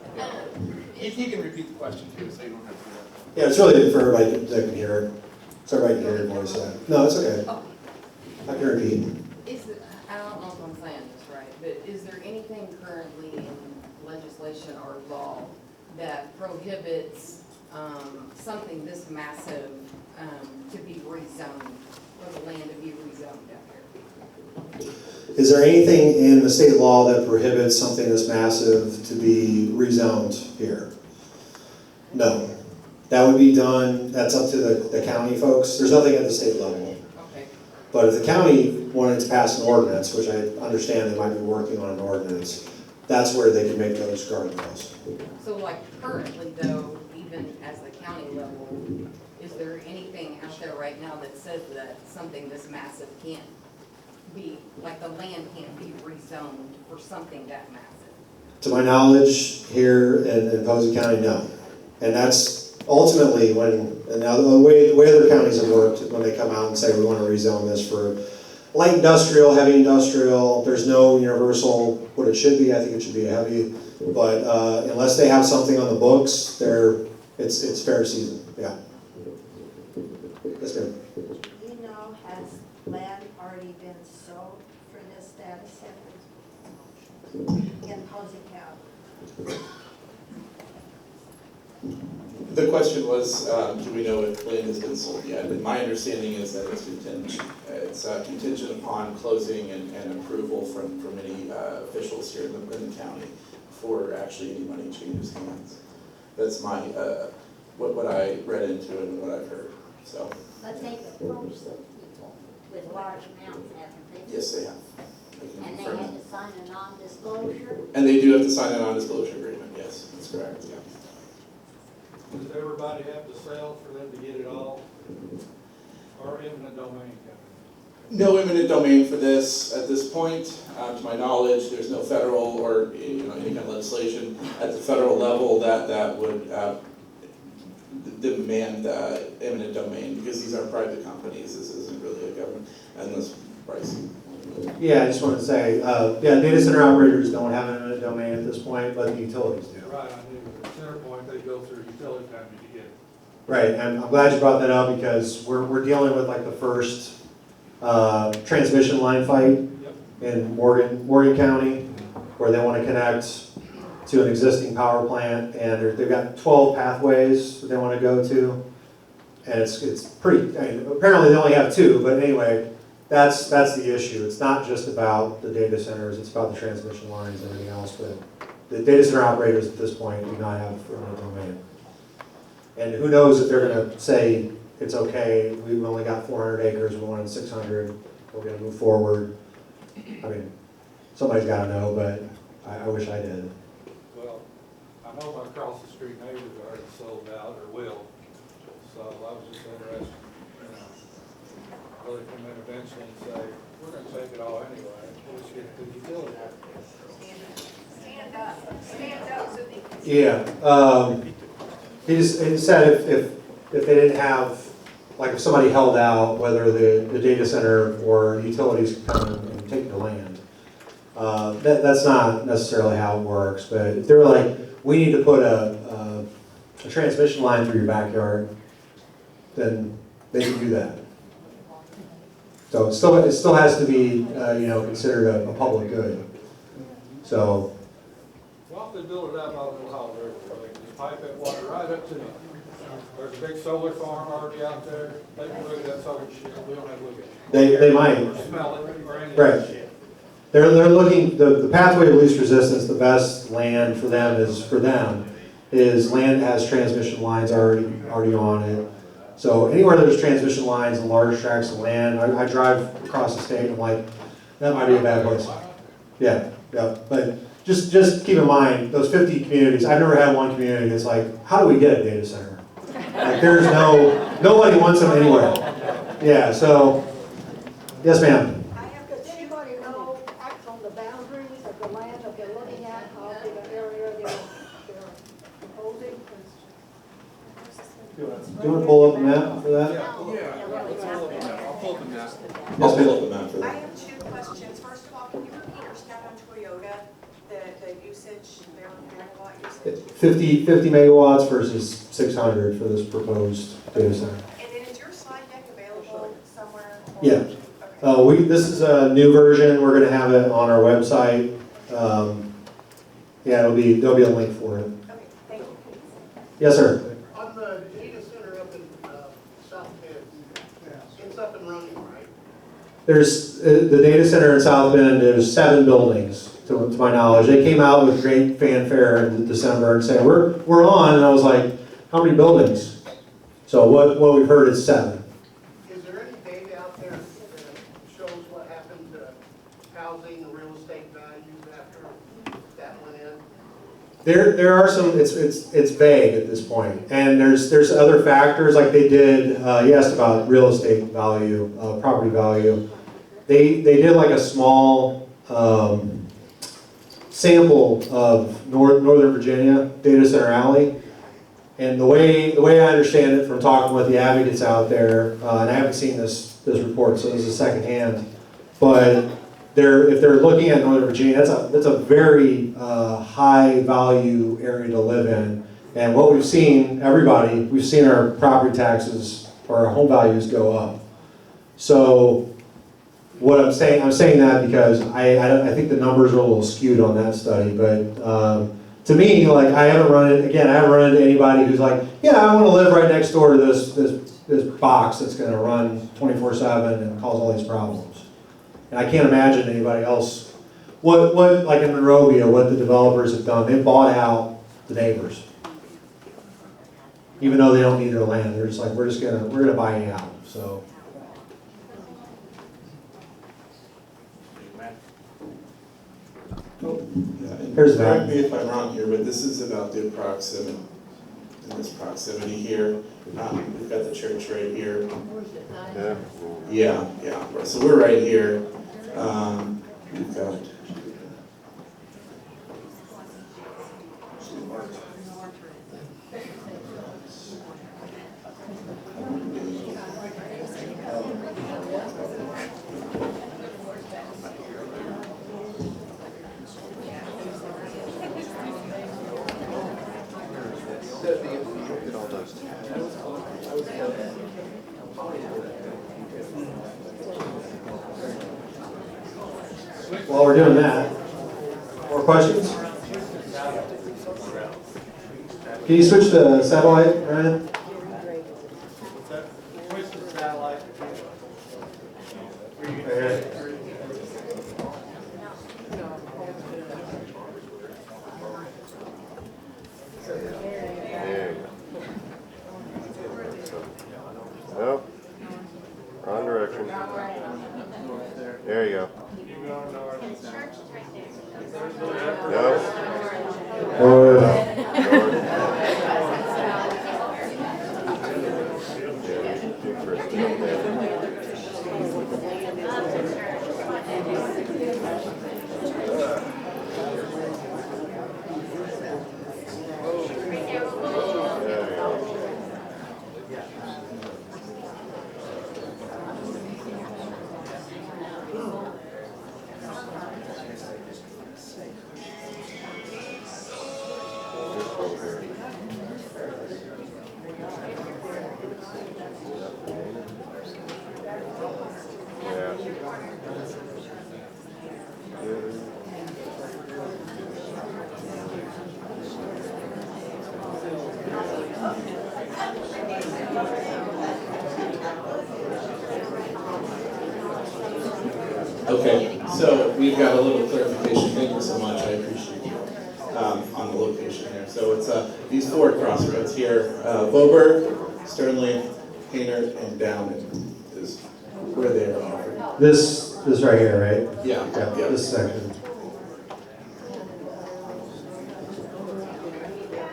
you can repeat the question too, so you don't have to. Yeah, it's really for everybody that can hear it. So everybody can hear your voice. No, it's okay. I can repeat. I don't know if I'm saying this right, but is there anything currently in legislation or law that prohibits something this massive to be rezoned, for the land to be rezoned out here? Is there anything in the state law that prohibits something this massive to be rezoned here? No. That would be done, that's up to the county folks. There's nothing at the state level. Okay. But if the county wanted to pass an ordinance, which I understand they might be working on an ordinance, that's where they can make those guardrails. So like currently though, even as the county level, is there anything out there right now that says that something this massive can't be, like the land can't be rezoned for something that massive? To my knowledge, here in Posey County, no. And that's ultimately and now the way other counties have worked, when they come out and say, we want to rezone this for light industrial, heavy industrial, there's no universal what it should be. I think it should be a heavy, but unless they have something on the books, it's fair season, yeah. Yes, ma'am. You know, has land already been sold for this data center in Posey County? The question was, do we know if land has been sold yet? And my understanding is that it's contingent upon closing and approval from any officials here in the county before actually any money changes hands. That's my, what I read into and what I've heard, so. But they've approached the people with large amounts, haven't they? Yes, they have. I can And they confirm had that. to sign a non-disclosure? And they do have to sign a non-disclosure agreement, yes, that's correct, yeah. Does everybody have to sell for them to get it all? Or eminent domain? No eminent domain for this at this point. To my knowledge, there's no federal or any kind of legislation at the federal level that would demand eminent domain, because these are private companies. This isn't really a government, unless pricing. Yeah, I just wanted to say, yeah, data center operators don't have an eminent domain at this point, but the utilities do. Right, I knew at CenterPoint, they go through utility company to get it. Right, and I'm glad you brought that up because we're dealing with like the first transmission line fight in Morgan County, where they want to connect to an existing power plant, and they've got 12 pathways that they want to go to, and it's pretty. I mean, apparently they only have 2, but anyway, that's the issue. It's not just about the data centers; it's about the transmission lines and everything else. But the data center operators at this point do not have eminent domain, and who knows if they're going to say it's okay. We've only got 400 acres. We wanted 600. We're going to move forward. I mean, somebody's got to know, but I wish I did. Well, I know my across the street neighbors are already sold out or will, so I was just interested, whether they come in eventually and say, we're gonna take it all anyway, we'll just get it to the utility. Stand up so they can. Yeah, he said if they didn't have, like if somebody held out, whether the data center or utilities could come and take the land. That's not necessarily how it works, but if they're like, we need to put a transmission line through your backyard, then they can do that. So it still has to be considered a public good. So. Well, if they build it out by the little house, they can just pipe that water right up to them. There's a big solar farm already out there, they can look at that solar shit, we don't have to look at it. They might. Or smell it, or any of Right. that shit. They're looking, the pathway of least resistance, the best land for them is land that has transmission lines already on it. So anywhere there's transmission lines and large tracts of land, I drive across the state and I'm like, that might be a bad place. Yeah, but just keep in mind, those 50 communities, I've never had one community that's like, how do we get a data center? Like there's nobody wants them anywhere. Yeah, so, yes ma'am. Does anybody know on the boundaries of the land that they're looking at, how big an area they're proposing? Do you want to pull up a map for that? I'll pull up the map. Yes, I'll ma'am. pull up the map for I that. have 2 questions. First of all, can you repeat your stat on Toyota, the usage, their megawatt usage? 50 megawatts versus 600 for this proposed data center. And then is your slide deck available somewhere? Yeah. Okay. This is a new version. We're going to have it on our website. Yeah, there'll be a link for it. Okay, thank you. Yes, sir. On the data center up in South Bend, it's up and running, right? There's the data center in South Bend. There's 7 buildings, to my knowledge. They came out with great fanfare in December and said we're on, and I was like, how many buildings? So what we've heard is 7. Is there any data out there that shows what happened to housing and real estate values after that went in? There are some. It's vague at this point, and there's other factors like they did. You asked about real estate value, property value. They did like a small sample of Northern Virginia data center alley, and the way I understand it from talking with the advocates out there, and I haven't seen this report, so this is secondhand, but if they're looking at Northern Virginia, that's a very high value area to live in. And what we've seen, we've seen our property taxes or our home values go up. So what I'm saying that because I think the numbers are a little skewed on that study, but to me, like, I haven't run into anybody who's like, yeah, I wanna live right next door to this box that's gonna run 24/7 and cause all these problems. And I can't imagine anybody else, what, like in Monrovia, what the developers have done, they bought out the neighbors. Even though they don't need their land, they're just like, we're gonna buy you out, so. Here's that. Correct me if I'm wrong here, but this is about the proximity, in this proximity here. We've got the church right here. Yeah. So we're right here. We've got. While we're doing that, more questions? Can you switch to satellite, Ryan? Switch to satellite. Right here. Nope. Wrong direction. There you go. Nope. North. Okay, so we've got a little clarification. Thank you so much. I appreciate you on the location there. So it's these four crossroads here: Boberg, Sternly, Haynard, and Downey is where they are offered. This right here, right? Yeah. This section.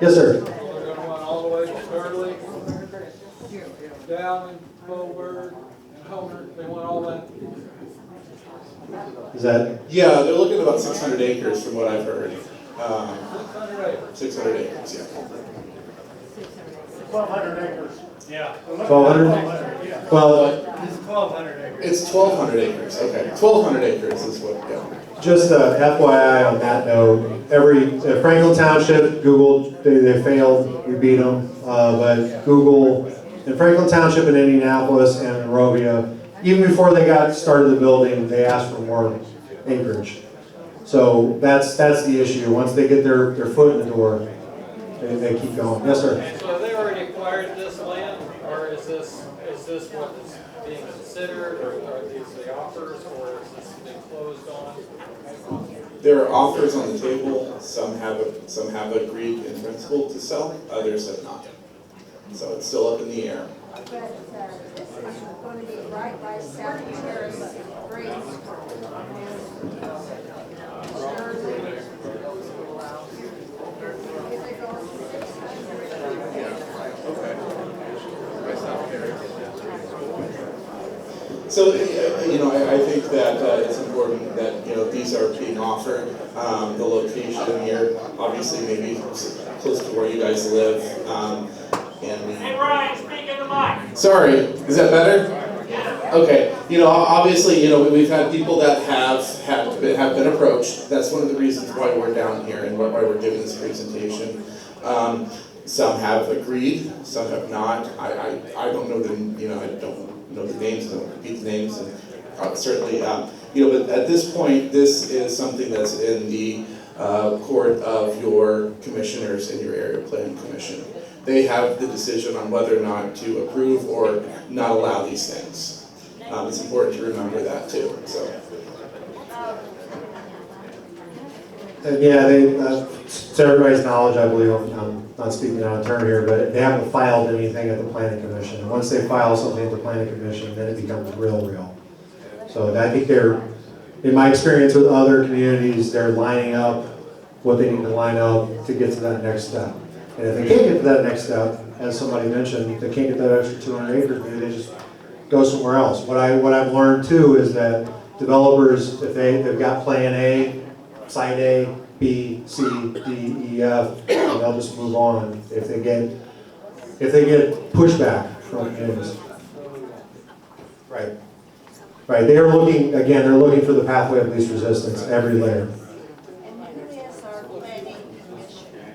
Yes, sir. They're gonna run all the way to Shirley, down in Boberg, and Homer, they want all that. Is that? Yeah, they're looking at about 600 acres from what I've heard. 600 acres. 600 acres, yeah. 1,200 acres. Yeah. 1,200? Well, It's 1,200 acres. It's 1,200 acres, okay. 1,200 acres is what, yeah. just FYI on that note, Franklin Township, Google, they failed, we beat them, but Google, in Franklin Township in Indianapolis and Monrovia, even before they got started the building, they asked for more acreage. So that's the issue. Once they get their foot in the door, they keep going. Yes, sir. And so have they already acquired this land, or is this what is being considered, or are these the offers, or is this being closed on? There are offers on the table. Some have agreed in principle to sell, others have not. So it's still up in the air. But this is going to be right by South Terrace Bridge. So, I think that it's important that, these are being offered. The location here, obviously maybe close to where you guys live. Hey Brian, speak in the mic. Sorry, is that better? Okay, obviously, we've had people that have been approached. That's one of the reasons why we're down here and why we're doing this presentation. Some have agreed, some have not. I don't know I don't know the names, I don't repeat the names, and certainly, but at this point, this is something that's in the court of your commissioners in your area plan commission. They have the decision on whether or not to approve or not allow these things. It's important to remember that too, so. Yeah, they, to everybody's knowledge, I believe, I'm not speaking out of turn here, but they haven't filed anything at the planning commission. And once they file something at the planning commission, then it becomes real. So I think they're, in my experience with other communities, they're lining up what they need to line up to get to that next step. And if they can't get to that next step, as somebody mentioned, if they can't get that extra 200 acres, maybe they just go somewhere else. What I've learned too is that developers, if they've got plan A, site A, B, C, D, E, F, and they'll just move on if they get pushback from communities. Right. Right. They're looking for the pathway of least resistance every layer. And who is our planning commissioner?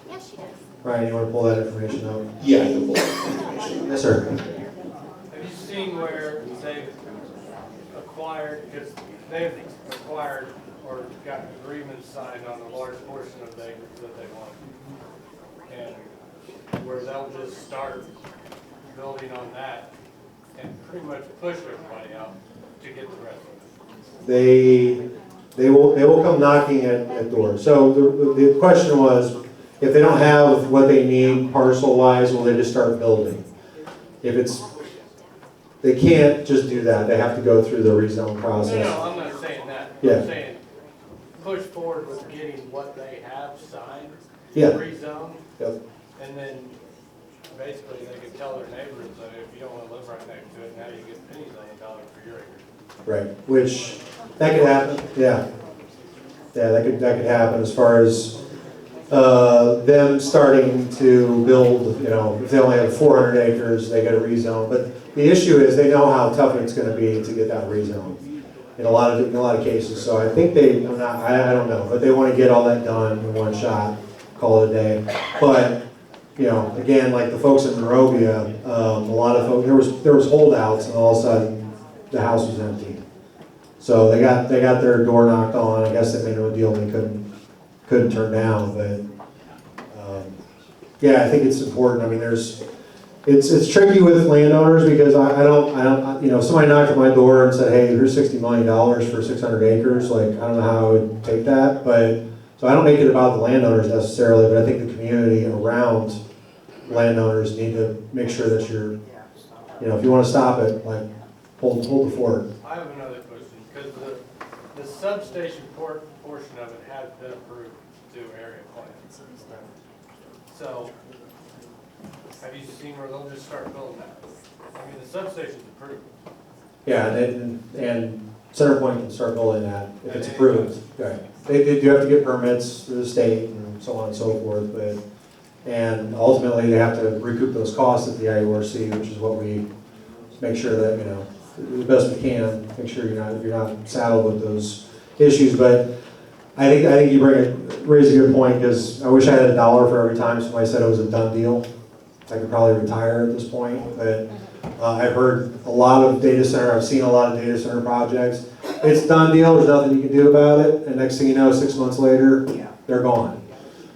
Yes, she does. Ryan, you want to pull that information out? Yeah, you can pull that information. Yes, sir. Have you seen where they've acquired, because they've acquired or got agreements signed on a large portion of the acres that they want? And where they'll just start building on that and pretty much push everybody out to get the rest of it? They will come knocking at doors. So the question was, if they don't have what they need parcel-wise, will they just start building? They can't just do that. They have to go through the rezone process. No, I'm not saying that. Yeah. I'm saying push forward with getting what they have signed, Yeah. rezone, Yep. and then basically they could tell their neighbors that if you don't want to live right next to it, now you get pennies on the dollar for your acre. Right. Which that could happen. Yeah. Yeah, that could happen as far as them starting to build. If they only have 400 acres, they get a rezone. But the issue is they know how tough it's going to be to get that rezone in a lot of cases. So I think I don't know, but they want to get all that done in one shot, call it a day. But again, like the folks in Monrovia, a lot of folks, there was holdouts, and all of a sudden the house was empty. So they got their door knocked on. I guess they made a deal they couldn't turn down. But yeah, I think it's important. I mean, it's tricky with landowners because I don't if somebody knocked at my door and said, hey, here's $60 million for 600 acres, like I don't know how I would take that. But so I don't make it about the landowners necessarily, but I think the community around landowners need to make sure that you're, if you want to stop it, like hold the fort. I have another question, because the substation portion of it has been approved to area plans. So, have you seen where they'll just start building that? I mean, the substation's approved. Yeah, and Centerpoint can start building that if it's approved. Right. They do have to get permits through the state and so on and so forth, and ultimately they have to recoup those costs at the IURC, which is what we make sure that the best we can, make sure you're not saddled with those issues. But I think you raise a good point, because I wish I had $1 for every time somebody said it was a done deal. I could probably retire at this point, but I've heard a lot of I've seen a lot of data center projects. It's a done deal, there's nothing you can do about it, and next thing you know, 6 months later, they're gone.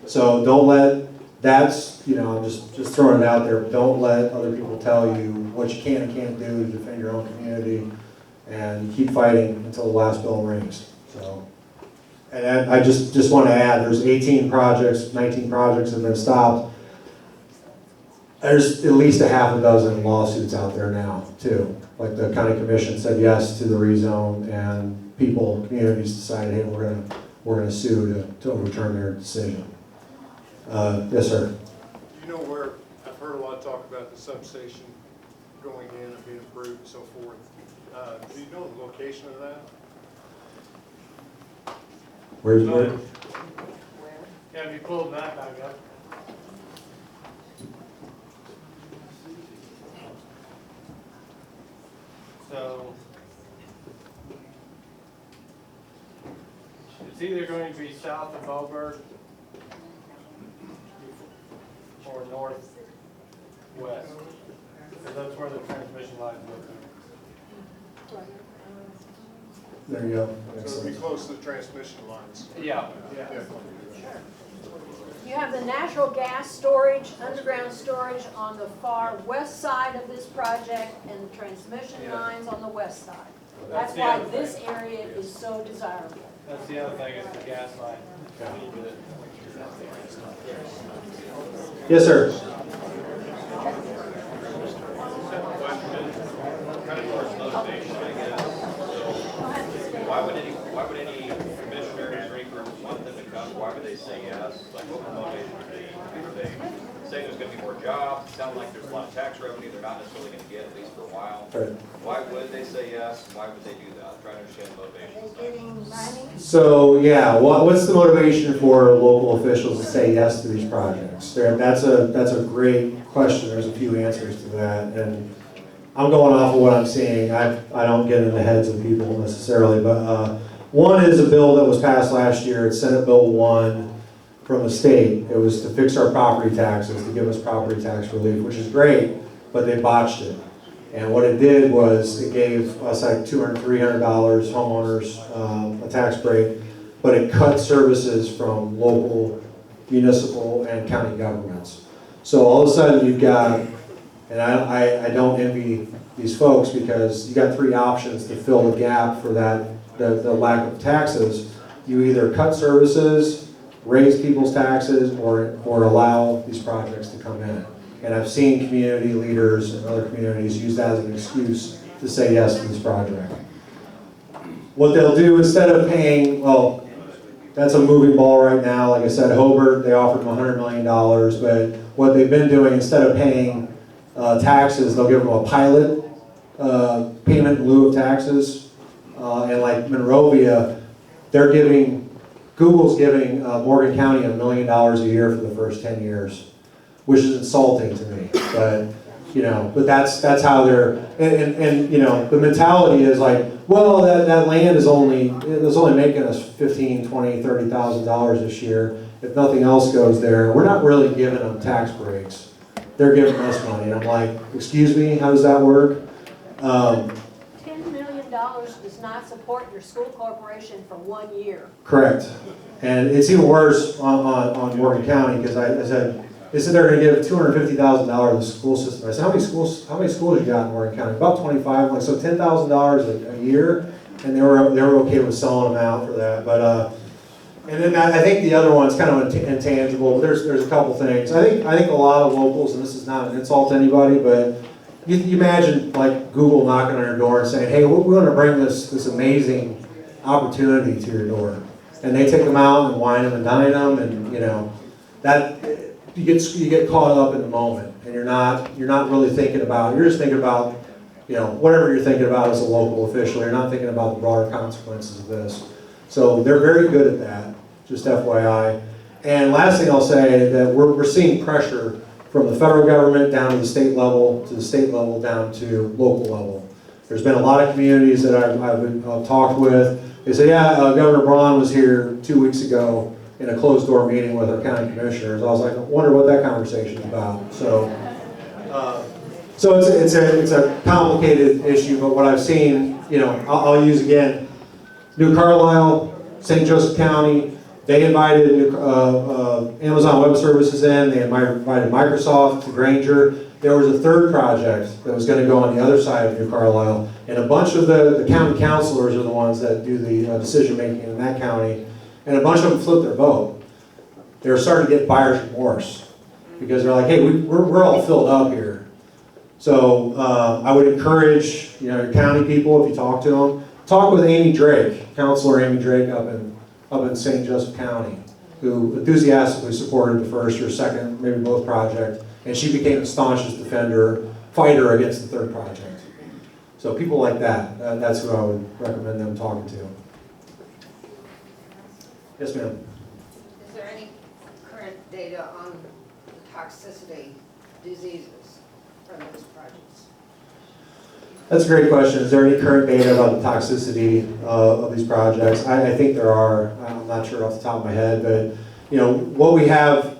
So don't let, I'm just throwing it out there, don't let other people tell you what you can and can't do to defend your own community, and keep fighting until the last bell rings. So, and I just want to add, there's 19 projects have been stopped. There's at least a half a dozen lawsuits out there now, too. Like the county commission said yes to the rezone, and communities decided, hey, we're gonna sue to overturn their decision. Yes, sir. You know where, I've heard a lot of talk about the substation going in and being approved and so forth. Do you know the location of that? Where's Yeah, if you pull that back up. So, it's either going to be south of Boberg or northwest, because that's where the transmission lines go through. There you go. So it'll be close to the transmission lines. Yeah. You have the natural gas storage, underground storage on the far west side of this project and the transmission lines on the west side. That's the why other this thing. area is so desirable. That's the other thing, is the gas line. Yes, sir. Kind of towards motivation, I guess. So why would any commissioners or any group want them to come? Why would they say yes? Like, what would motivation be? Are they saying there's gonna be more jobs? Sound like there's a lot of tax revenue they're not necessarily gonna get, at least for a while. Right. Why would they say yes? Why would they do that? I'm trying to understand the motivation. Are they getting money? So, yeah, what's the motivation for local officials to say yes to these projects? That's a great question. There's a few answers to that, and I'm going off of what I'm seeing. I don't get in the heads of people necessarily, but one is a bill that was passed last year. It's Senate Bill 1 from the state. It was to fix our property taxes, to give us property tax relief, which is great, but they botched it. And what it did was it gave us like $200, $300 homeowners a tax break, but it cut services from local, municipal, and county governments. So all of a sudden you've got, and I don't envy these folks because you got three options to fill the gap for that, the lack of taxes. You either cut services, raise people's taxes, or allow these projects to come in. And I've seen community leaders in other communities use that as an excuse to say yes to this project. What they'll do instead of paying, well, that's a moving ball right now. Like I said, Hobart, they offered them $100 million, but what they've been doing, instead of paying taxes, they'll give them a pilot payment in lieu of taxes. And like Monrovia, Google's giving Morgan County $1 million a year for the first 10 years. Which is insulting to me, but that's how they're, and the mentality is like, well, that land is only making us $15,000, $20,000, $30,000 this year. If nothing else goes there, we're not really giving them tax breaks. They're giving us money, and I'm like, excuse me, how does that work? $10 million does not support your school corporation for 1 year. Correct, and it's even worse on Morgan County because I said. They said they're going to give $250,000 to the school system. I said, how many schools you got in Morgan County? About 25, like so $10,000 a year, and they were okay with selling them out for that. But and then I think the other one's kind of intangible. But there's a couple things. I think a lot of locals, and this is not an insult to anybody, but you imagine like Google knocking on your door and saying, hey, we want to bring this amazing opportunity to your door, and they take them out and wine them and dine them, and that. You get caught up in the moment, and you're not really thinking about. You're just thinking about, whatever you're thinking about as a local official. You're not thinking about the broader consequences of this. So they're very good at that. Just FYI. And last thing I'll say that we're seeing pressure from the federal government down to the state level, down to local level. There's been a lot of communities that I've talked with. They say, yeah, Governor Braun was here 2 weeks ago in a closed-door meeting with our county commissioners. I was like, I wonder what that conversation is about. So it's a complicated issue, but what I've seen, I'll use again, New Carlisle, St. Joseph County, they invited Amazon Web Services in, they invited Microsoft to Granger. There was a third project that was going to go on the other side of New Carlisle, and a bunch of the county councilors are the ones that do the decision-making in that county. And a bunch of them flipped their vote. They were starting to get buyer's remorse because they're like, hey, we're all filled up here. So I would encourage your county people, if you talk to them, talk with Amy Drake, Councilor Amy Drake up in St. Joseph County, who enthusiastically supported the first or second, maybe both project, and she became the staunchest fighter against the third project. So people like that, that's who I would recommend them talking to. Yes, ma'am. Is there any current data on toxicity diseases from those projects? That's a great question. Is there any current data about the toxicity of these projects? I think there are. I'm not sure off the top of my head, but what we have,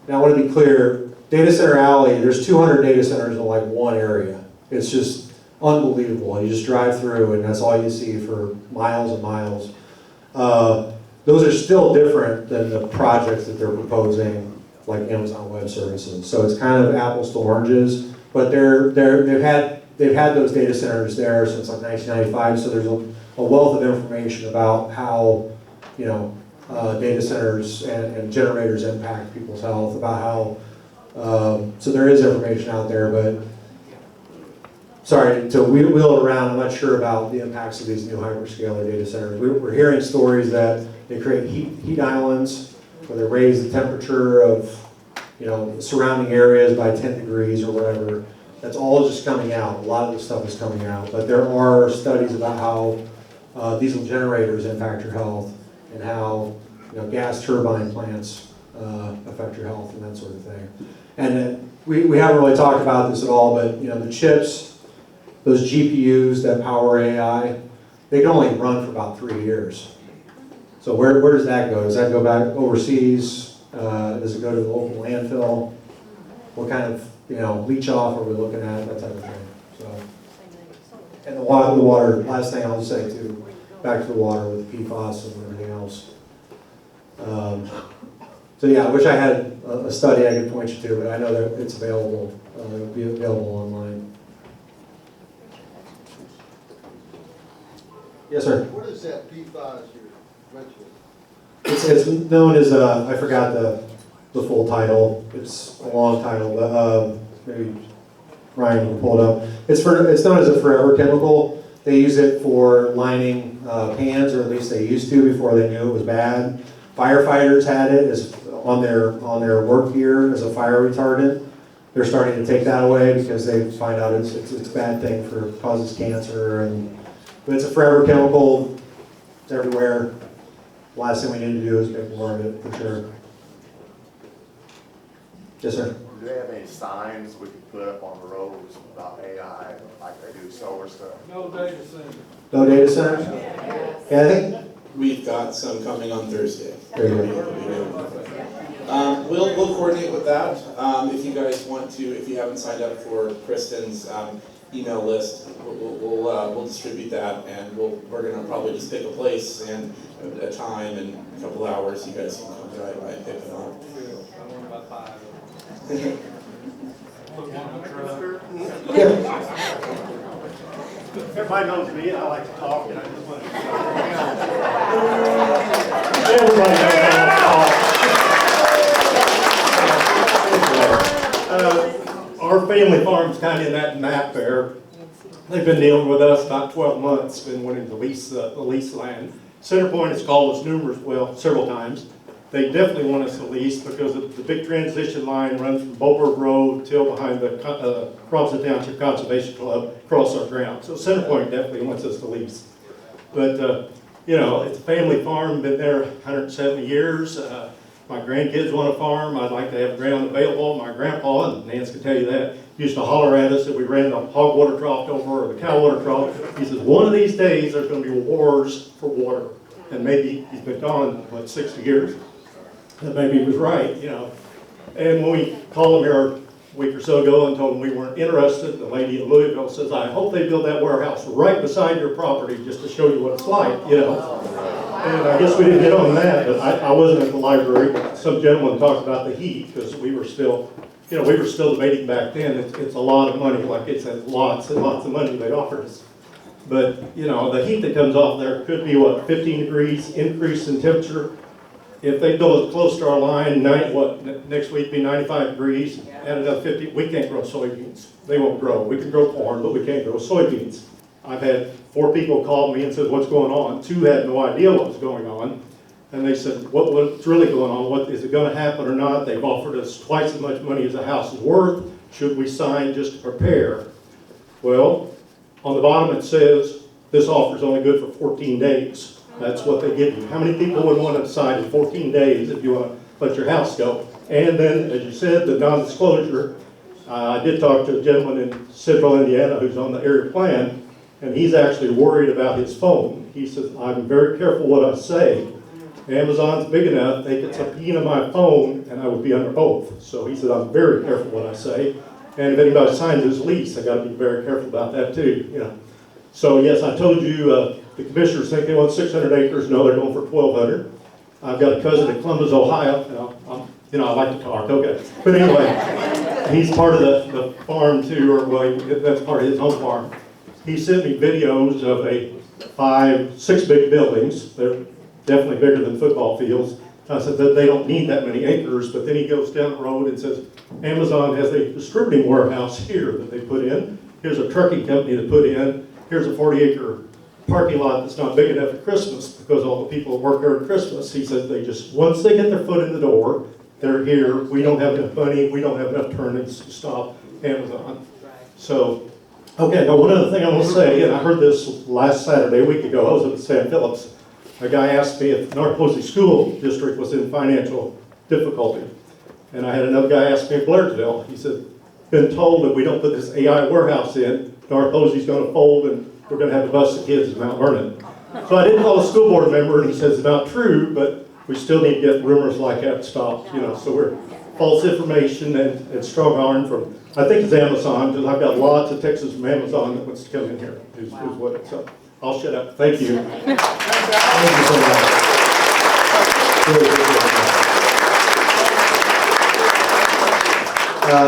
and I want to be clear, Data Center Alley, there's 200 data centers in like one area. It's just unbelievable. You just drive through and that's all you see for miles and miles. Those are still different than the projects that they're proposing, like Amazon Web Services. So it's kind of apples to oranges, but they've had those data centers there since like 1995. So there's a wealth of information about how, you know, data centers and generators impact people's health, about how, so there is information out there, but sorry, to wheel it around, I'm not sure about the impacts of these new hyperscaler data centers. We're hearing stories that they create heat islands, where they raise the temperature of, you know, surrounding areas by 10 degrees or whatever. That's all just coming out. A lot of this stuff is coming out. But there are studies about how diesel generators impact your health and how, you know, gas turbine plants affect your health and that sort of thing. And we haven't really talked about this at all, but, you know, the chips, those GPUs that power AI, they can only run for about 3 years. So where does that go? Does that go back overseas? Does it go to the local landfill? What kind of, you know, leach off are we looking at? That type of thing. So, and the water. Last thing I'll just say too, back to the water with PFAS and everything else. So yeah, I wish I had a study I could point you to, but I know that it's available. It'll be available online. Yes, sir. What is that PFAS you're mentioning? It's known as, I forgot the full title. It's a long title, but maybe Ryan can pull it up. It's known as a forever chemical. They use it for lining pans, or at least they used to before they knew it was bad. Firefighters had it as on their work gear as a fire retardant. They're starting to take that away because they find out it's a bad thing causes cancer, but it's a forever chemical. It's everywhere. Last thing we need to do is make more of it, for sure. Yes, sir. Do they have any signs we could put up on the roads about AI, like they do solar stuff? No data center. No data centers? Yeah, I think We've got some coming on Thursday. there you go. We'll coordinate with that. If you guys want to, if you haven't signed up for Kristen's email list, we'll distribute that, and we're gonna probably just pick a place and a time and a couple hours. You guys can come drive by and pick it up. I want about 5. Put one in the truck. Everybody knows me, I like to talk, and I just want to. Everybody knows how to talk. Our family farm's kind of in that map there. They've been dealing with us about 12 months, been wanting to lease the lease land. Centerpoint has called us several times. They definitely want us to lease because the big transition line runs from Boberg Road till behind the Robinson Township Conservation Club across our ground. So Centerpoint definitely wants us to lease. But, you know, it's a family farm, been there 170 years. My grandkids want a farm. I'd like to have ground available. My grandpa, and Nance can tell you that, used to holler at us that we ran the hog water trough over or the cow water trough. He says, one of these days there's going to be wars for water. And maybe he's been gone, 60 years. And maybe he was right, you know. And when we called him here a week or so ago and told him we weren't interested, the lady in Louisville says, I hope they build that warehouse right beside your property just to show you what it's like, you know. And I guess we didn't get on that, but I wasn't at the library. Some gentleman talked about the heat because we were still, you know, we were still debating back then. It's a lot of money, like it's lots and lots of money they offered us. But, you know, the heat that comes off there could be, 15 degrees increase in temperature. If they build it close to our line, next week be 95 degrees, add another 50, we can't grow soybeans. They won't grow. We can grow corn, but we can't grow soybeans. I've had 4 people call me and said, what's going on? 2 had no idea what was going on. And they said, what's really going on? What is it going to happen or not? They've offered us twice as much money as the house is worth. Should we sign just to prepare? Well, on the bottom it says, this offer is only good for 14 days. That's what they give you. How many people would want to decide in 14 days if you want to let your house go? And then, as you said, the non-disclosure. I did talk to a gentleman in central Indiana who's on the area plan, and he's actually worried about his phone. He says, I'm very careful what I say. Amazon's big enough, they could subpoena my phone, and I would be under oath. So he said, I'm very careful what I say. And if anybody signs his lease, I gotta be very careful about that too, you know. So yes, I told you, the commissioners think they want 600 acres. No, they're going for 1,200. I've got a cousin in Columbus, Ohio. You know, I like to talk, okay. But anyway, he's part of the farm too, or well, that's part of his home farm. He sent me videos of 6 big buildings. They're definitely bigger than football fields. I said that they don't need that many acres, but then he goes down the road and says, Amazon has a distributing warehouse here that they put in. Here's a trucking company that put in. Here's a 40-acre parking lot that's not big enough at Christmas because all the people that work here at Christmas, he says they just, once they get their foot in the door, they're here. We don't have enough money. We don't have enough turn-ins to stop Amazon. So, okay, now one other thing I want to say, and I heard this last Saturday, a week ago, I was at Sam Phillips. A guy asked me if North Posey School District was in financial difficulty. And I had another guy ask me at Blairsville. He said, been told that we don't put this AI warehouse in, North Posey's going to fold and we're going to have to bus the kids in Mount Vernon. So I didn't call a school board member, and he says it's not true, but we still need to get rumors like that stopped, you know. So we're false information and strong arm from, I think it's Amazon, because I've got lots of texts from Amazon that wants to come in here, is what it's up. I'll shut up. Thank you. Thank you so much.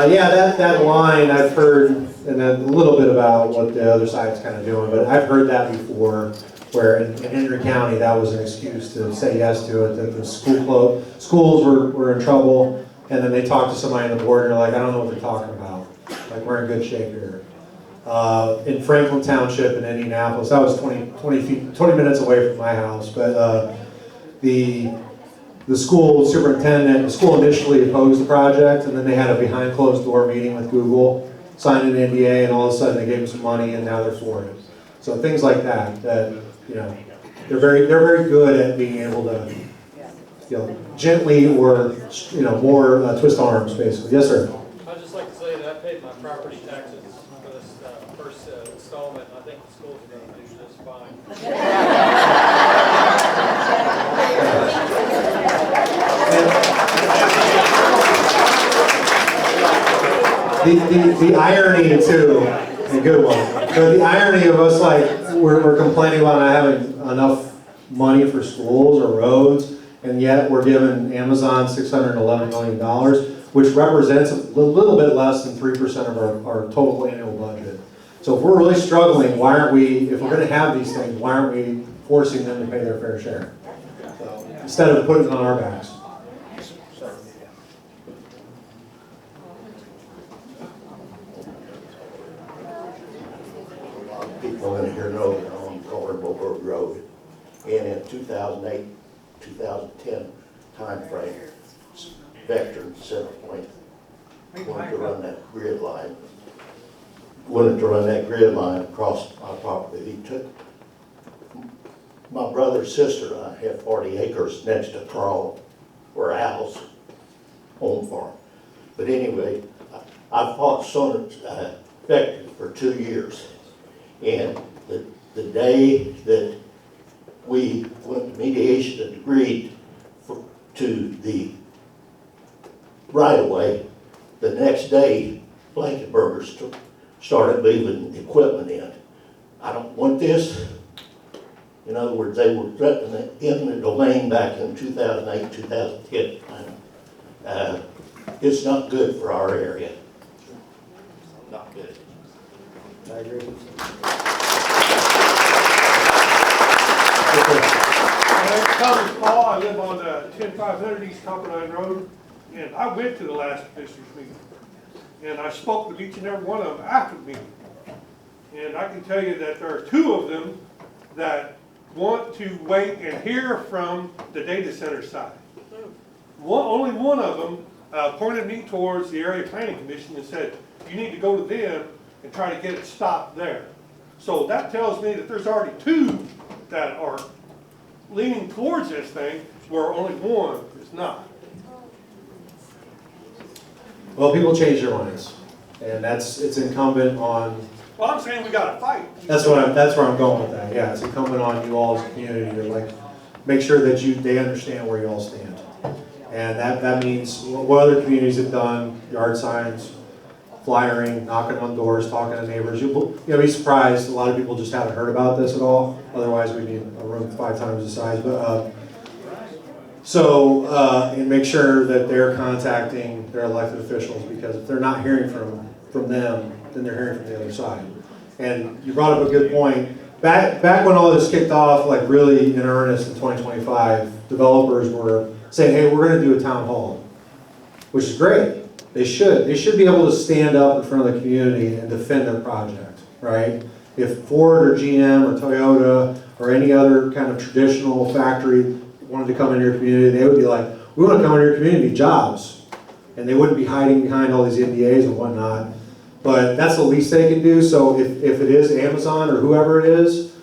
Yeah, that line I've heard, and then a little bit about what the other side's kind of doing, but I've heard that before, where in Henry County, that was an excuse to say yes to it, that the schools were in trouble, and then they talked to somebody on the board, and they're like, I don't know what they're talking about. Like, we're in good shape here. In Franklin Township in Indianapolis, that was 20 minutes away from my house, but the school superintendent, the school initially opposed the project, and then they had a behind closed door meeting with Google, signed an NDA, and all of a sudden they gave them some money, and now they're for it. So things like that, you know, they're very good at being able to, you know, gently or, you know, more twist arms, basically. Yes, sir. I'd just like to say that I paid my property taxes for this first installment, and I think the schools are going to do just fine. The irony too, a good one. But the irony of us, like, we're complaining about not having enough money for schools or roads, and yet we're giving Amazon $611 million, which represents a little bit less than 3% of our total annual budget. So if we're really struggling, why aren't we, if we're going to have these things, why aren't we forcing them to pay their fair share? So, instead of putting it on our backs. People in here know that I'm on Culverville Road. And in 2008, 2010 timeframe, Vector Centerpoint wanted to run that grid line. Across my property. He took my brother's sister and I have 40 acres next to Carl, or Al's home farm. But anyway, I fought Vector for 2 years. And the day that we went to mediation and agreed to the right-of-way, the next day, Blankenburgers started moving equipment in. I don't want this. In other words, they were threatening eminent domain back in 2008, 2010. It's not good for our area. Not good. I agree. My name is Paul. I live on 10500 East Copperline Road, and I went to the last commissioners meeting, and I spoke with each and every one of them after the meeting. And I can tell you that there are 2 of them that want to wait and hear from the data center side. Only one of them pointed me towards the Area Planning Commission and said, you need to go to them and try to get it stopped there. So that tells me that there's already 2 that are leaning towards this thing, where only one is not. Well, people change their minds, and it's incumbent on. Well, I'm saying we got to fight. That's where I'm going with that. Yeah, it's incumbent on you all as a community to make sure that they understand where you all stand, and that means what other communities have done, yard signs, flyering, knocking on doors, talking to neighbors. You'll be surprised, a lot of people just haven't heard about this at all. Otherwise, we need a room 5 times the size. But and make sure that they're contacting their elected officials, because if they're not hearing from them, then they're hearing from the other side. And you brought up a good point. Back when all this kicked off, like really in earnest in 2025, developers were saying, hey, we're going to do a town hall, which is great. They should be able to stand up in front of the community and defend their project, right? If Ford or GM or Toyota or any other kind of traditional factory wanted to come into your community, they would be like, we want to come into your community, jobs. And they wouldn't be hiding behind all these NDAs and whatnot. But that's the least they can do. So if it is Amazon or whoever it is,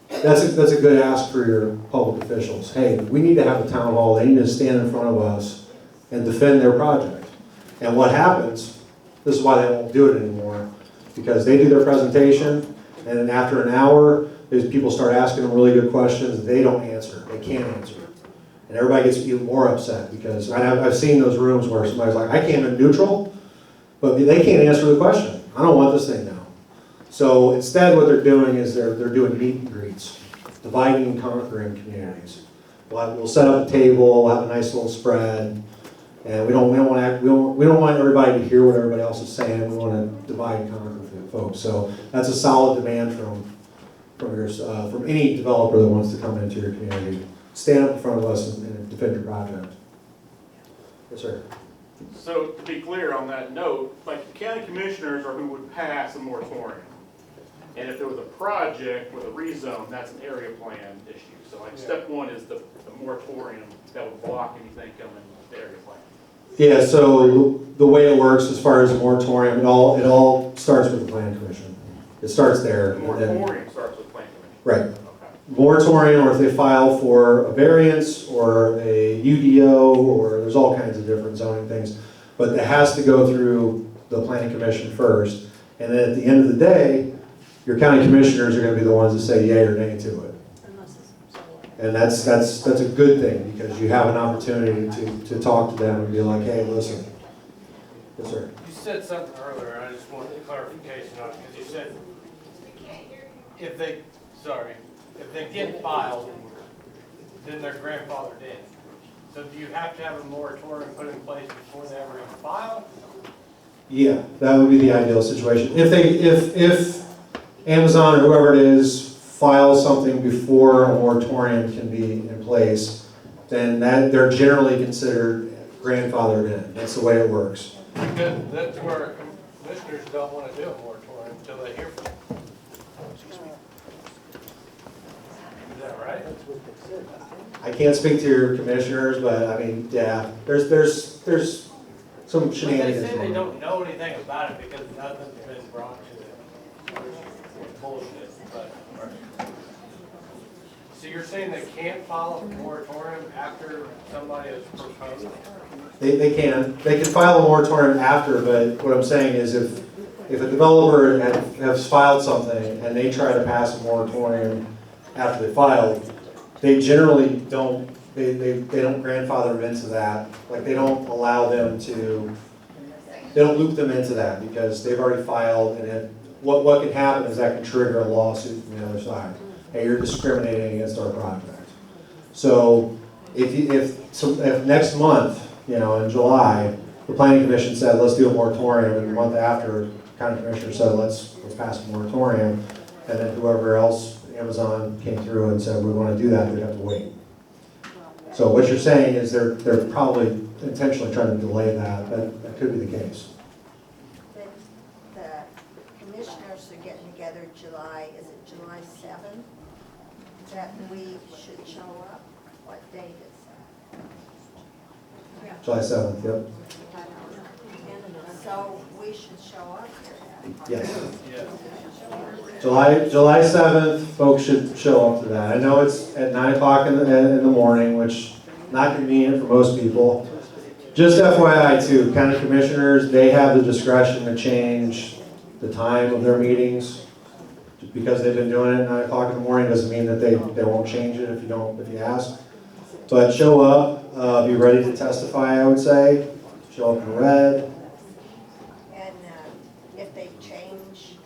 that's a good ask for your public officials. Hey, we need to have a town hall. They need to stand in front of us and defend their project. And what happens, this is why they won't do it anymore, because they do their presentation, and then after an hour, people start asking them really good questions. They don't answer. They can't answer. And everybody gets even more upset, because I've seen those rooms where somebody's like, I came in neutral, but they can't answer the question. I don't want this thing now. So instead what they're doing is they're doing meet and greets, dividing and conquering communities. We'll set up a table, we'll have a nice little spread, and we don't want everybody to hear what everybody else is saying. We want to divide and conquer folks. So that's a solid demand from any developer that wants to come into your community. Stand up in front of us and defend your project. Yes, sir. So to be clear on that note, like the county commissioners are who would pass a moratorium. And if there was a project with a rezone, that's an area plan issue. So like step one is the moratorium that would block anything coming in the area plan. Yeah, so the way it works as far as a moratorium, it all starts with the plan commission. It starts there. The moratorium starts with plan commission. Right. Okay. Moratorium, or if they file for a variance or a UDO, or there's all kinds of different zoning things, but it has to go through the planning commission first. And then at the end of the day, your county commissioners are going to be the ones that say yay or nay to it. And that's a good thing, because you have an opportunity to talk to them and be like, hey, listen. Yes, sir. You said something earlier, and I just wanted clarification on it, because you said if they get filed, then they're grandfathered in. So do you have to have a moratorium put in place before they ever even file? Yeah, that would be the ideal situation. If Amazon or whoever it is files something before a moratorium can be in place, then they're generally considered grandfathered in. That's the way it works. Because that's where commissioners don't want to do a moratorium until they hear from you. Is that right? I can't speak to your commissioners, but I mean, yeah, there's some shenanigans. They say they don't know anything about it because nothing's been brought to them. Bullshit. So you're saying they can't file a moratorium after somebody has proposed? They can file a moratorium after, but what I'm saying is if a developer has filed something and they try to pass a moratorium after they filed, they generally don't, they don't grandfather them into that. Like they don't allow them to, they don't loop them into that, because they've already filed, and what can happen is that can trigger a lawsuit from the other side. Hey, you're discriminating against our project. So if next month, in July, the planning commission said, let's do a moratorium, and the month after, the county commissioner said, let's pass a moratorium, and then whoever else, Amazon, came through and said, we want to do that, they'd have to wait. So what you're saying is they're probably intentionally trying to delay that. That could be the case. The commissioners are getting together July, is it July 7th? That we should show up? What date is that? July 7th, yep. So we should show up here? Yes. July 7th, folks should show up to that. I know it's at 9 o'clock in the morning, which not convenient for most people. Just FYI too, county commissioners, they have the discretion to change the time of their meetings. Just because they've been doing it at 9 o'clock in the morning doesn't mean that they won't change it if you ask. But show up, be ready to testify, I would say. Show up in red. And change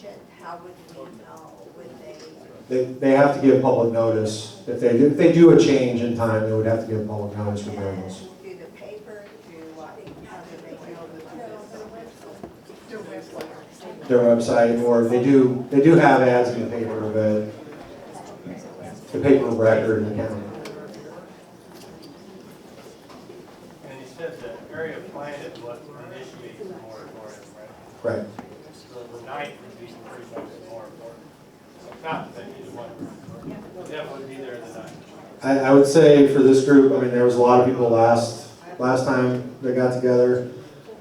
it, how would we know? Would They have to give public notice. If they do a change in time, they would have to give public notice regardless. do the paper, how do they know? Their website, or they do have ads in the paper, but the paper record in the county. And you said the area plan is what initiates the moratorium, right? Right. So the ninth would be pretty much more important. Not that either one, definitely be there the ninth. I would say for this group, I mean, there was a lot of people last time they got together.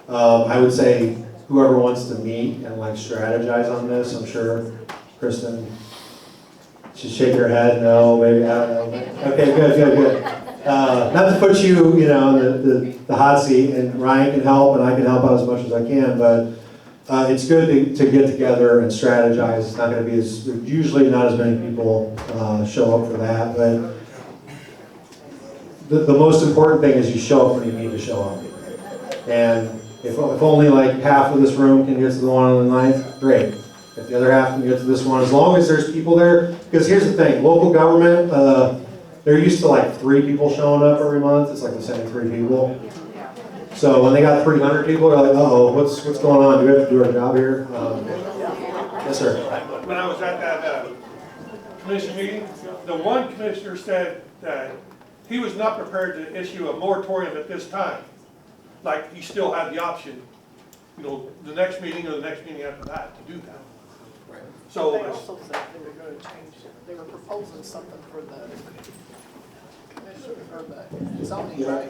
I would say whoever wants to meet and like strategize on this, I'm sure Kristen should shake her head, no, maybe, I don't know. Okay, good. Not to put you, in the hot seat, and Ryan can help and I can help out as much as I can, but it's good to get together and strategize. It's not going to be usually not as many people show up for that, but the most important thing is you show up when you need to show up. And if only like half of this room can get to the one on the 9th, great. If the other half can get to this one, as long as there's people there, because here's the thing, local government, they're used to like 3 people showing up every month. It's like the same 3 people. So when they got 300 people, they're like, uh-oh, what's going on? Do we have to do our job here? Yes, sir. When I was at that commission meeting, the one commissioner said that he was not prepared to issue a moratorium at this time. Like, he still had the option, the next meeting or the next meeting after that to do that. Right. So They also said they were going to change, they were proposing something for the commission, or the zoning, right?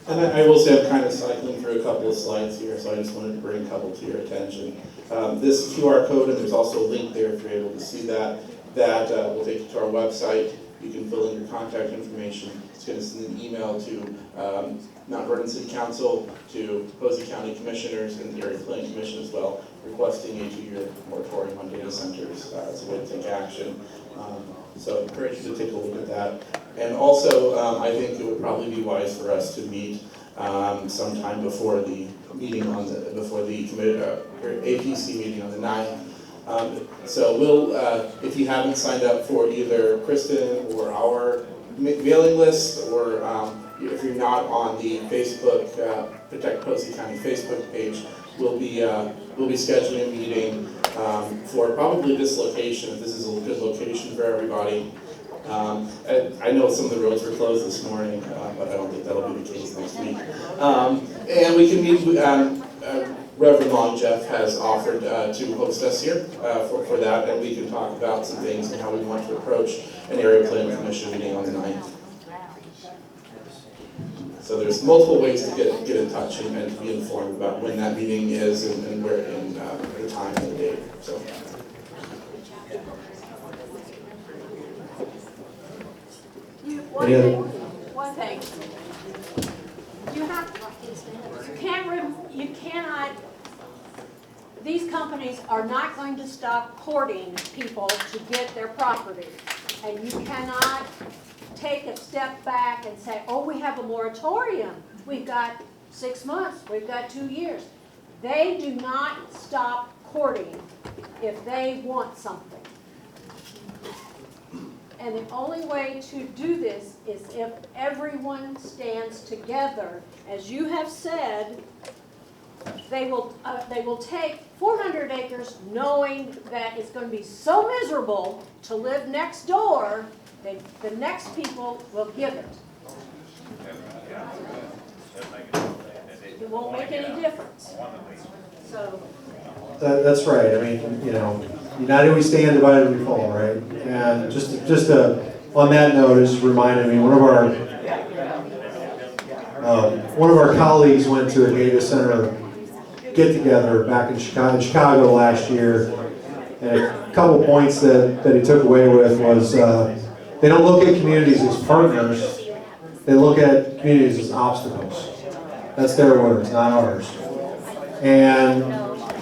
And I will say I'm kind of cycling through a couple of slides here, so I just wanted to bring a couple to your attention. This QR code, and there's also a link there if you're able to see that, will take you to our website. You can fill in your contact information. It's going to send an email to Mount Vernon City Council, to Posey County Commissioners, and the Area Planning Commission as well, requesting a 2-year moratorium on data centers as a way to take action. So I encourage you to take a look at that. And also, I think it would probably be wise for us to meet sometime before the meeting before the APC meeting on the 9th. So we'll, if you haven't signed up for either Kristen or our mailing list, or if you're not on the Facebook Protect Posey County Facebook page, we'll be scheduling a meeting for probably this location, if this is a good location for everybody. I know some of the roads were closed this morning, but I don't think that'll be the case next week. And we can meet, Reverend Long Jeff has offered to host us here for that, and we can talk about some things and how we want to approach an area planning commission meeting on the 9th. So there's multiple ways to get in touch and to be informed about when that meeting is and where, and the time and the date. So. One thing. You cannot, these companies are not going to stop courting people to get their property. And you cannot take a step back and say, oh, we have a moratorium. We've got 6 months, we've got 2 years. They do not stop courting if they want something. And the only way to do this is if everyone stands together. As you have said, they will take 400 acres knowing that it's going to be so miserable to live next door that the next people will give it. It won't make any difference. So. That's right. I mean, united we stand, divided we fall, right? And just on that note, it reminded me, one of our colleagues went to a data center get-together back in Chicago last year, and a couple points that he took away with was they don't look at communities as partners, they look at communities as obstacles. That's their words, not ours. And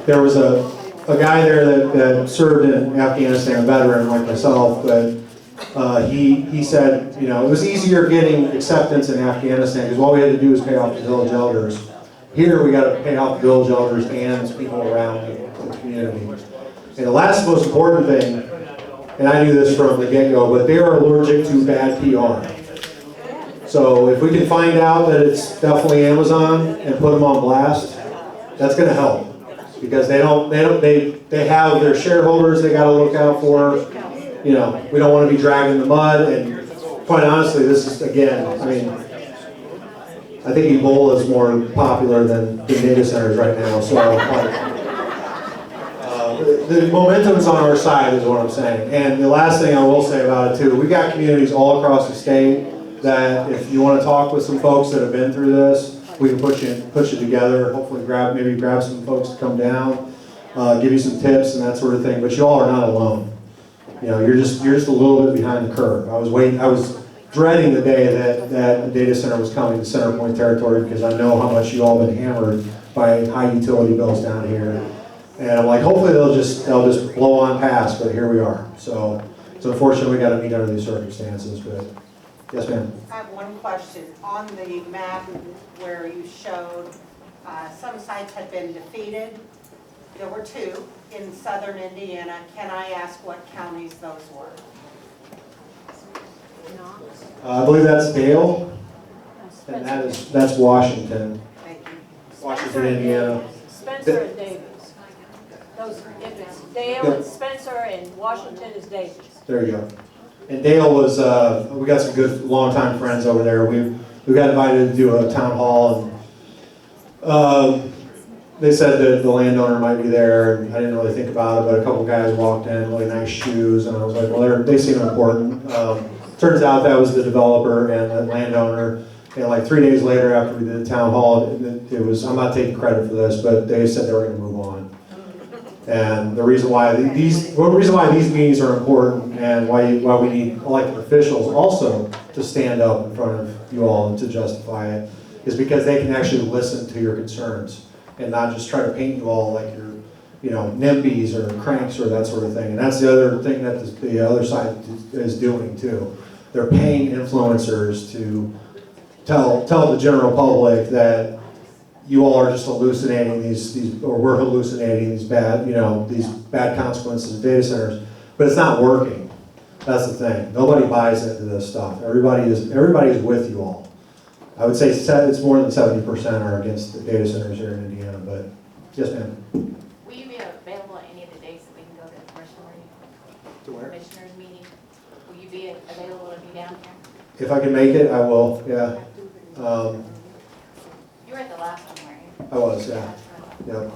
there was a guy there that served in Afghanistan, a veteran like myself, but he said, it was easier getting acceptance in Afghanistan because all we had to do was pay off the village elders. Here, we gotta pay off village elders and people around the community. And the last most important thing, and I knew this from the get-go, but they are allergic to bad PR. So if we can find out that it's definitely Amazon and put them on blast, that's gonna help. Because they have their shareholders they gotta look out for. You know, we don't wanna be dragging the mud, and quite honestly, this is, again, I mean, I think Ebola is more popular than data centers right now, so the momentum's on our side is what I'm saying. And the last thing I will say about it too, we've got communities all across the state that if you want to talk with some folks that have been through this, we can push you together, hopefully maybe grab some folks to come down, give you some tips and that sort of thing, but you all are not alone. You know, you're just a little bit behind the curve. I was dreading the day that a data center was coming to Center Point territory because I know how much you all been hammered by high utility bills down here. And I'm like, hopefully they'll just blow on past, but here we are. So unfortunately we got to meet under these circumstances. But yes, ma'am. I have one question. On the map where you showed some sites had been defeated, there were 2 in southern Indiana. Can I ask what counties those were? I believe that's Dale, and that's Washington. Thank you. Washington, Indiana. Spencer and Davis. Those, if it's Dale and Spencer and Washington is Davis. There you go. And Dale was, we got some good longtime friends over there. We got invited to do a town hall, and they said that the landowner might be there, and I didn't really think about it, but a couple guys walked in, really nice shoes, and I was like, well, they seem important. Turns out that was the developer and the landowner, and like 3 days later after we did the town hall, it was, I'm not taking credit for this, but they said they were gonna move on. And the reason why these meetings are important and why we need elected officials also to stand up in front of you all and to justify it is because they can actually listen to your concerns and not just try to paint you all like you're, you know, NIMBYs or cranks or that sort of thing. And that's the other thing that the other side is doing too. They're paying influencers to tell the general public that you all are just hallucinating or we're hallucinating these bad consequences of data centers, but it's not working. That's the thing. Nobody buys into this stuff. Everybody is with you all. I would say it's more than 70% are against the data centers here in Indiana, but yes, ma'am. Will you be available any of the days that we can go to the commissioner meeting? To where? Commissioners meeting. Will you be available to be down here? If I can make it, I will, yeah. You were at the last one, weren't you? I was, yeah. Yep.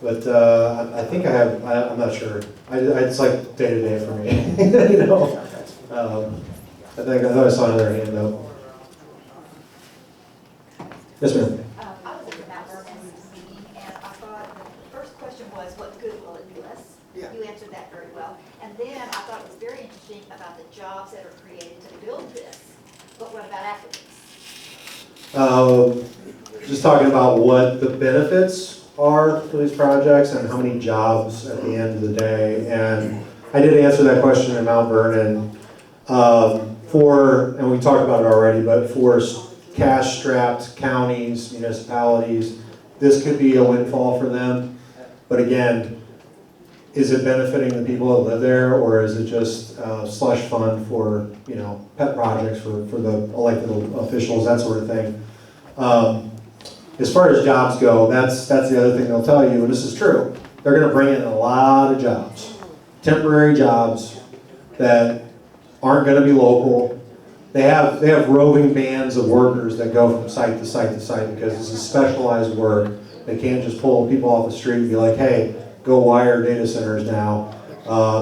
But I think I'm not sure. It's like day to day for me, you know. I thought I saw another hand up. Yes, ma'am. I was at that Vernon meeting, and I thought the first question was, what good will it do us? Yeah. You answered that very well. And then I thought it was very interesting about the jobs that are created to build this. But what about applicants? Just talking about what the benefits are for these projects and how many jobs at the end of the day. And I did answer that question in Mount Vernon and we talked about it already, but for cash-strapped counties, municipalities, this could be a windfall for them. But again, is it benefiting the people that live there, or is it just slush fund for, you know, pet projects for the elected officials, that sort of thing? As far as jobs go, that's the other thing they'll tell you, and this is true. They're going to bring in a lot of jobs, temporary jobs that aren't going to be local. They have roving bands of workers that go from site to site to site because this is specialized work. They can't just pull people off the street and be like, hey, go wire data centers now.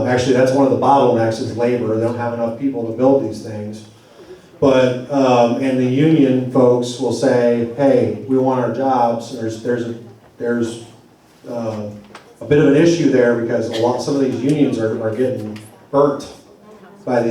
Actually, that's one of the bottlenecks is labor. They don't have enough people to build these things. But, and the union folks will say, hey, we want our jobs. And there's a bit of an issue there because some of these unions are getting burnt by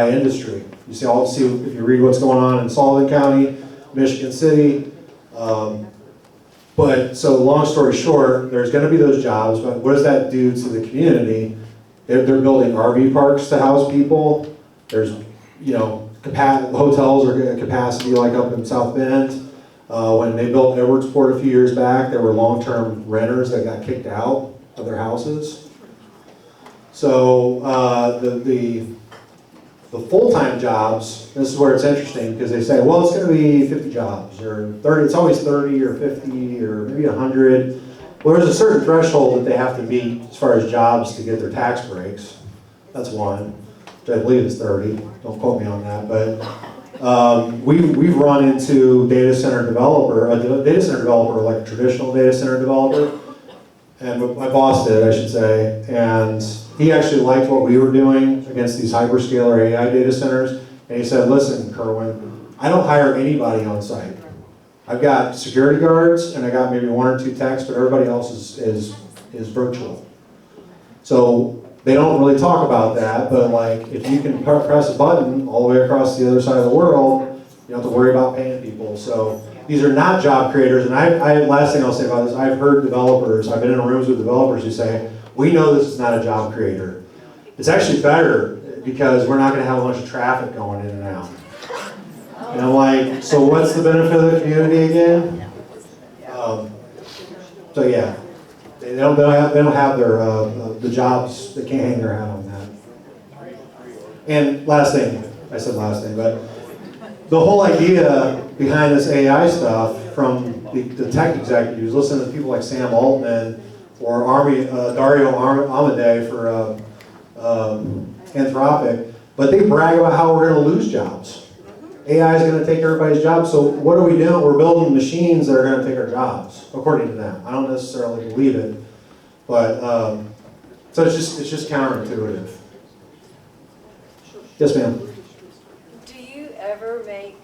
industry. You see if you read what's going on in Sullivan County, Michigan City. But so long story short, there's going to be those jobs, but what does that do to the community? They're building RV parks to house people. There's, you know, hotels are at capacity like up in South Bend. When they built Edwardsport a few years back, there were long-term renters that got kicked out of their houses. So the full-time jobs, this is where it's interesting, because they say, well, it's going to be 50 jobs, or 30, it's always 30 or 50 or maybe 100. Well, there's a certain threshold that they have to meet as far as jobs to get their tax breaks. That's one, which I believe is 30. Don't quote me on that, but we've run into a data center developer like a traditional data center developer, and my boss did, I should say, and he actually liked what we were doing against these hyperscaler AI data centers, and he said, listen, Kerwin, I don't hire anybody on site. I've got security guards, and I got maybe 1 or 2 techs, but everybody else is virtual. So they don't really talk about that, but like if you can press a button all the way across the other side of the world, you don't have to worry about paying people. So these are not job creators, and last thing I'll say about this, I've heard developers, I've been in rooms with developers who say, we know this is not a job creator. It's actually better because we're not going to have a bunch of traffic going in and out. And I'm like, so what's the benefit of the community again? So yeah, they don't have their the jobs. They can't hang their hat on that. And last thing, I said last thing, but the whole idea behind this AI stuff from the tech executives, listen to people like Sam Altman or Dario Amodei for Anthropic, but they brag about how we're going to lose jobs. AI is going to take everybody's jobs, so what are we doing? We're building machines that are going to take our jobs, according to them. I don't necessarily believe it, but so it's just counterintuitive. Yes, ma'am. Do you ever make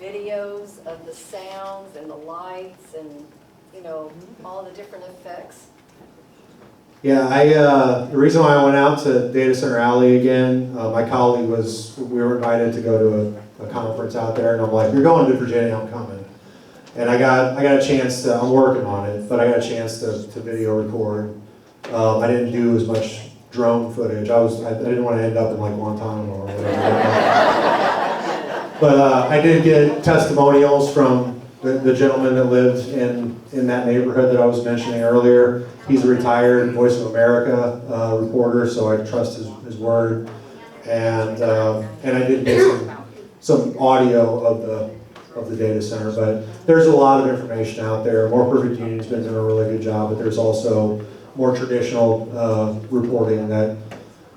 videos of the sounds and the lights and, you know, all the different effects? Yeah, the reason why I went out to Data Center Alley again, my colleague we were invited to go to a conference out there, and I'm like, you're going to Virginia, I'm coming. And I got a chance to, I'm working on it, but I got a chance to video record. I didn't do as much drone footage. I didn't want to end up in like Guantanamo or whatever. But I did get testimonials from the gentleman that lived in that neighborhood that I was mentioning earlier. He's a retired Voice of America reporter, so I trust his word. And I did get some audio of the data center, but there's a lot of information out there. More Perfect Union's been doing a really good job, but there's also more traditional reporting that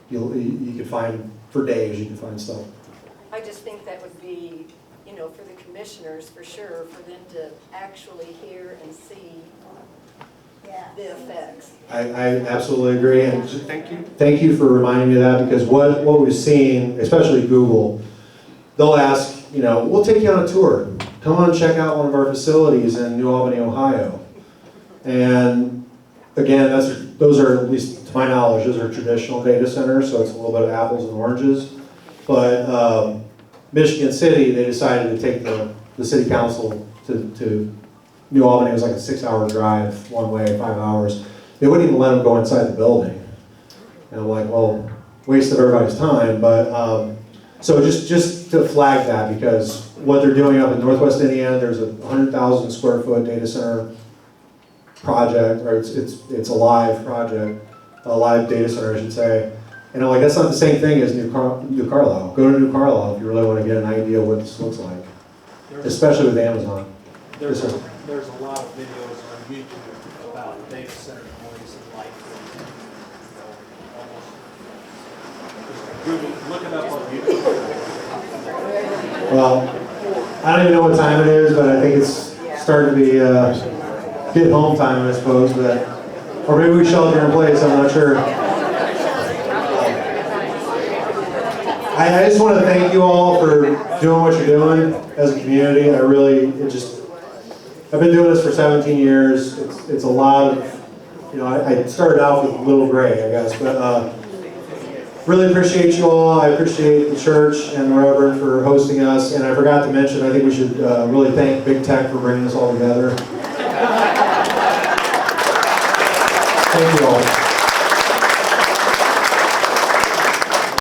you can find for days. You can find stuff. I just think that would be, you know, for the commissioners, for sure, for them to actually hear and see the effects. I absolutely agree, and thank you for reminding me of that, because what we've seen, especially Google, they'll ask, you know, we'll take you on a tour. Come on and check out one of our facilities in New Albany, Ohio. And again, those are, at least to my knowledge, those are traditional data centers, so it's a little bit of apples and oranges. But Michigan City, they decided to take the city council to New Albany. It was like a 6-hour drive one way, 5 hours. They wouldn't even let them go inside the building. And I'm like, well, wasted everybody's time. But so just to flag that, because what they're doing up in Northwest Indiana, there's a 100,000 square foot data center project, or it's a live project, a live data center, I should say. And I'm like, that's not the same thing as New Carlisle. Go to New Carlisle if you really want to get an idea of what this looks like, especially with Amazon. There's a lot of videos on YouTube about data center noise and light. Google, look it up on YouTube. Well, I don't even know what time it is, but I think it's starting to be get home time, I suppose. But or maybe we shelter in place. I'm not sure. I just want to thank you all for doing what you're doing as a community. I've been doing this for 17 years. It's a lot of, you know, I started out with Little Gray, I guess, but really appreciate you all. I appreciate the church and the Reverend for hosting us. And I forgot to mention, I think we should really thank Big Tech for bringing us all together. Thank you all.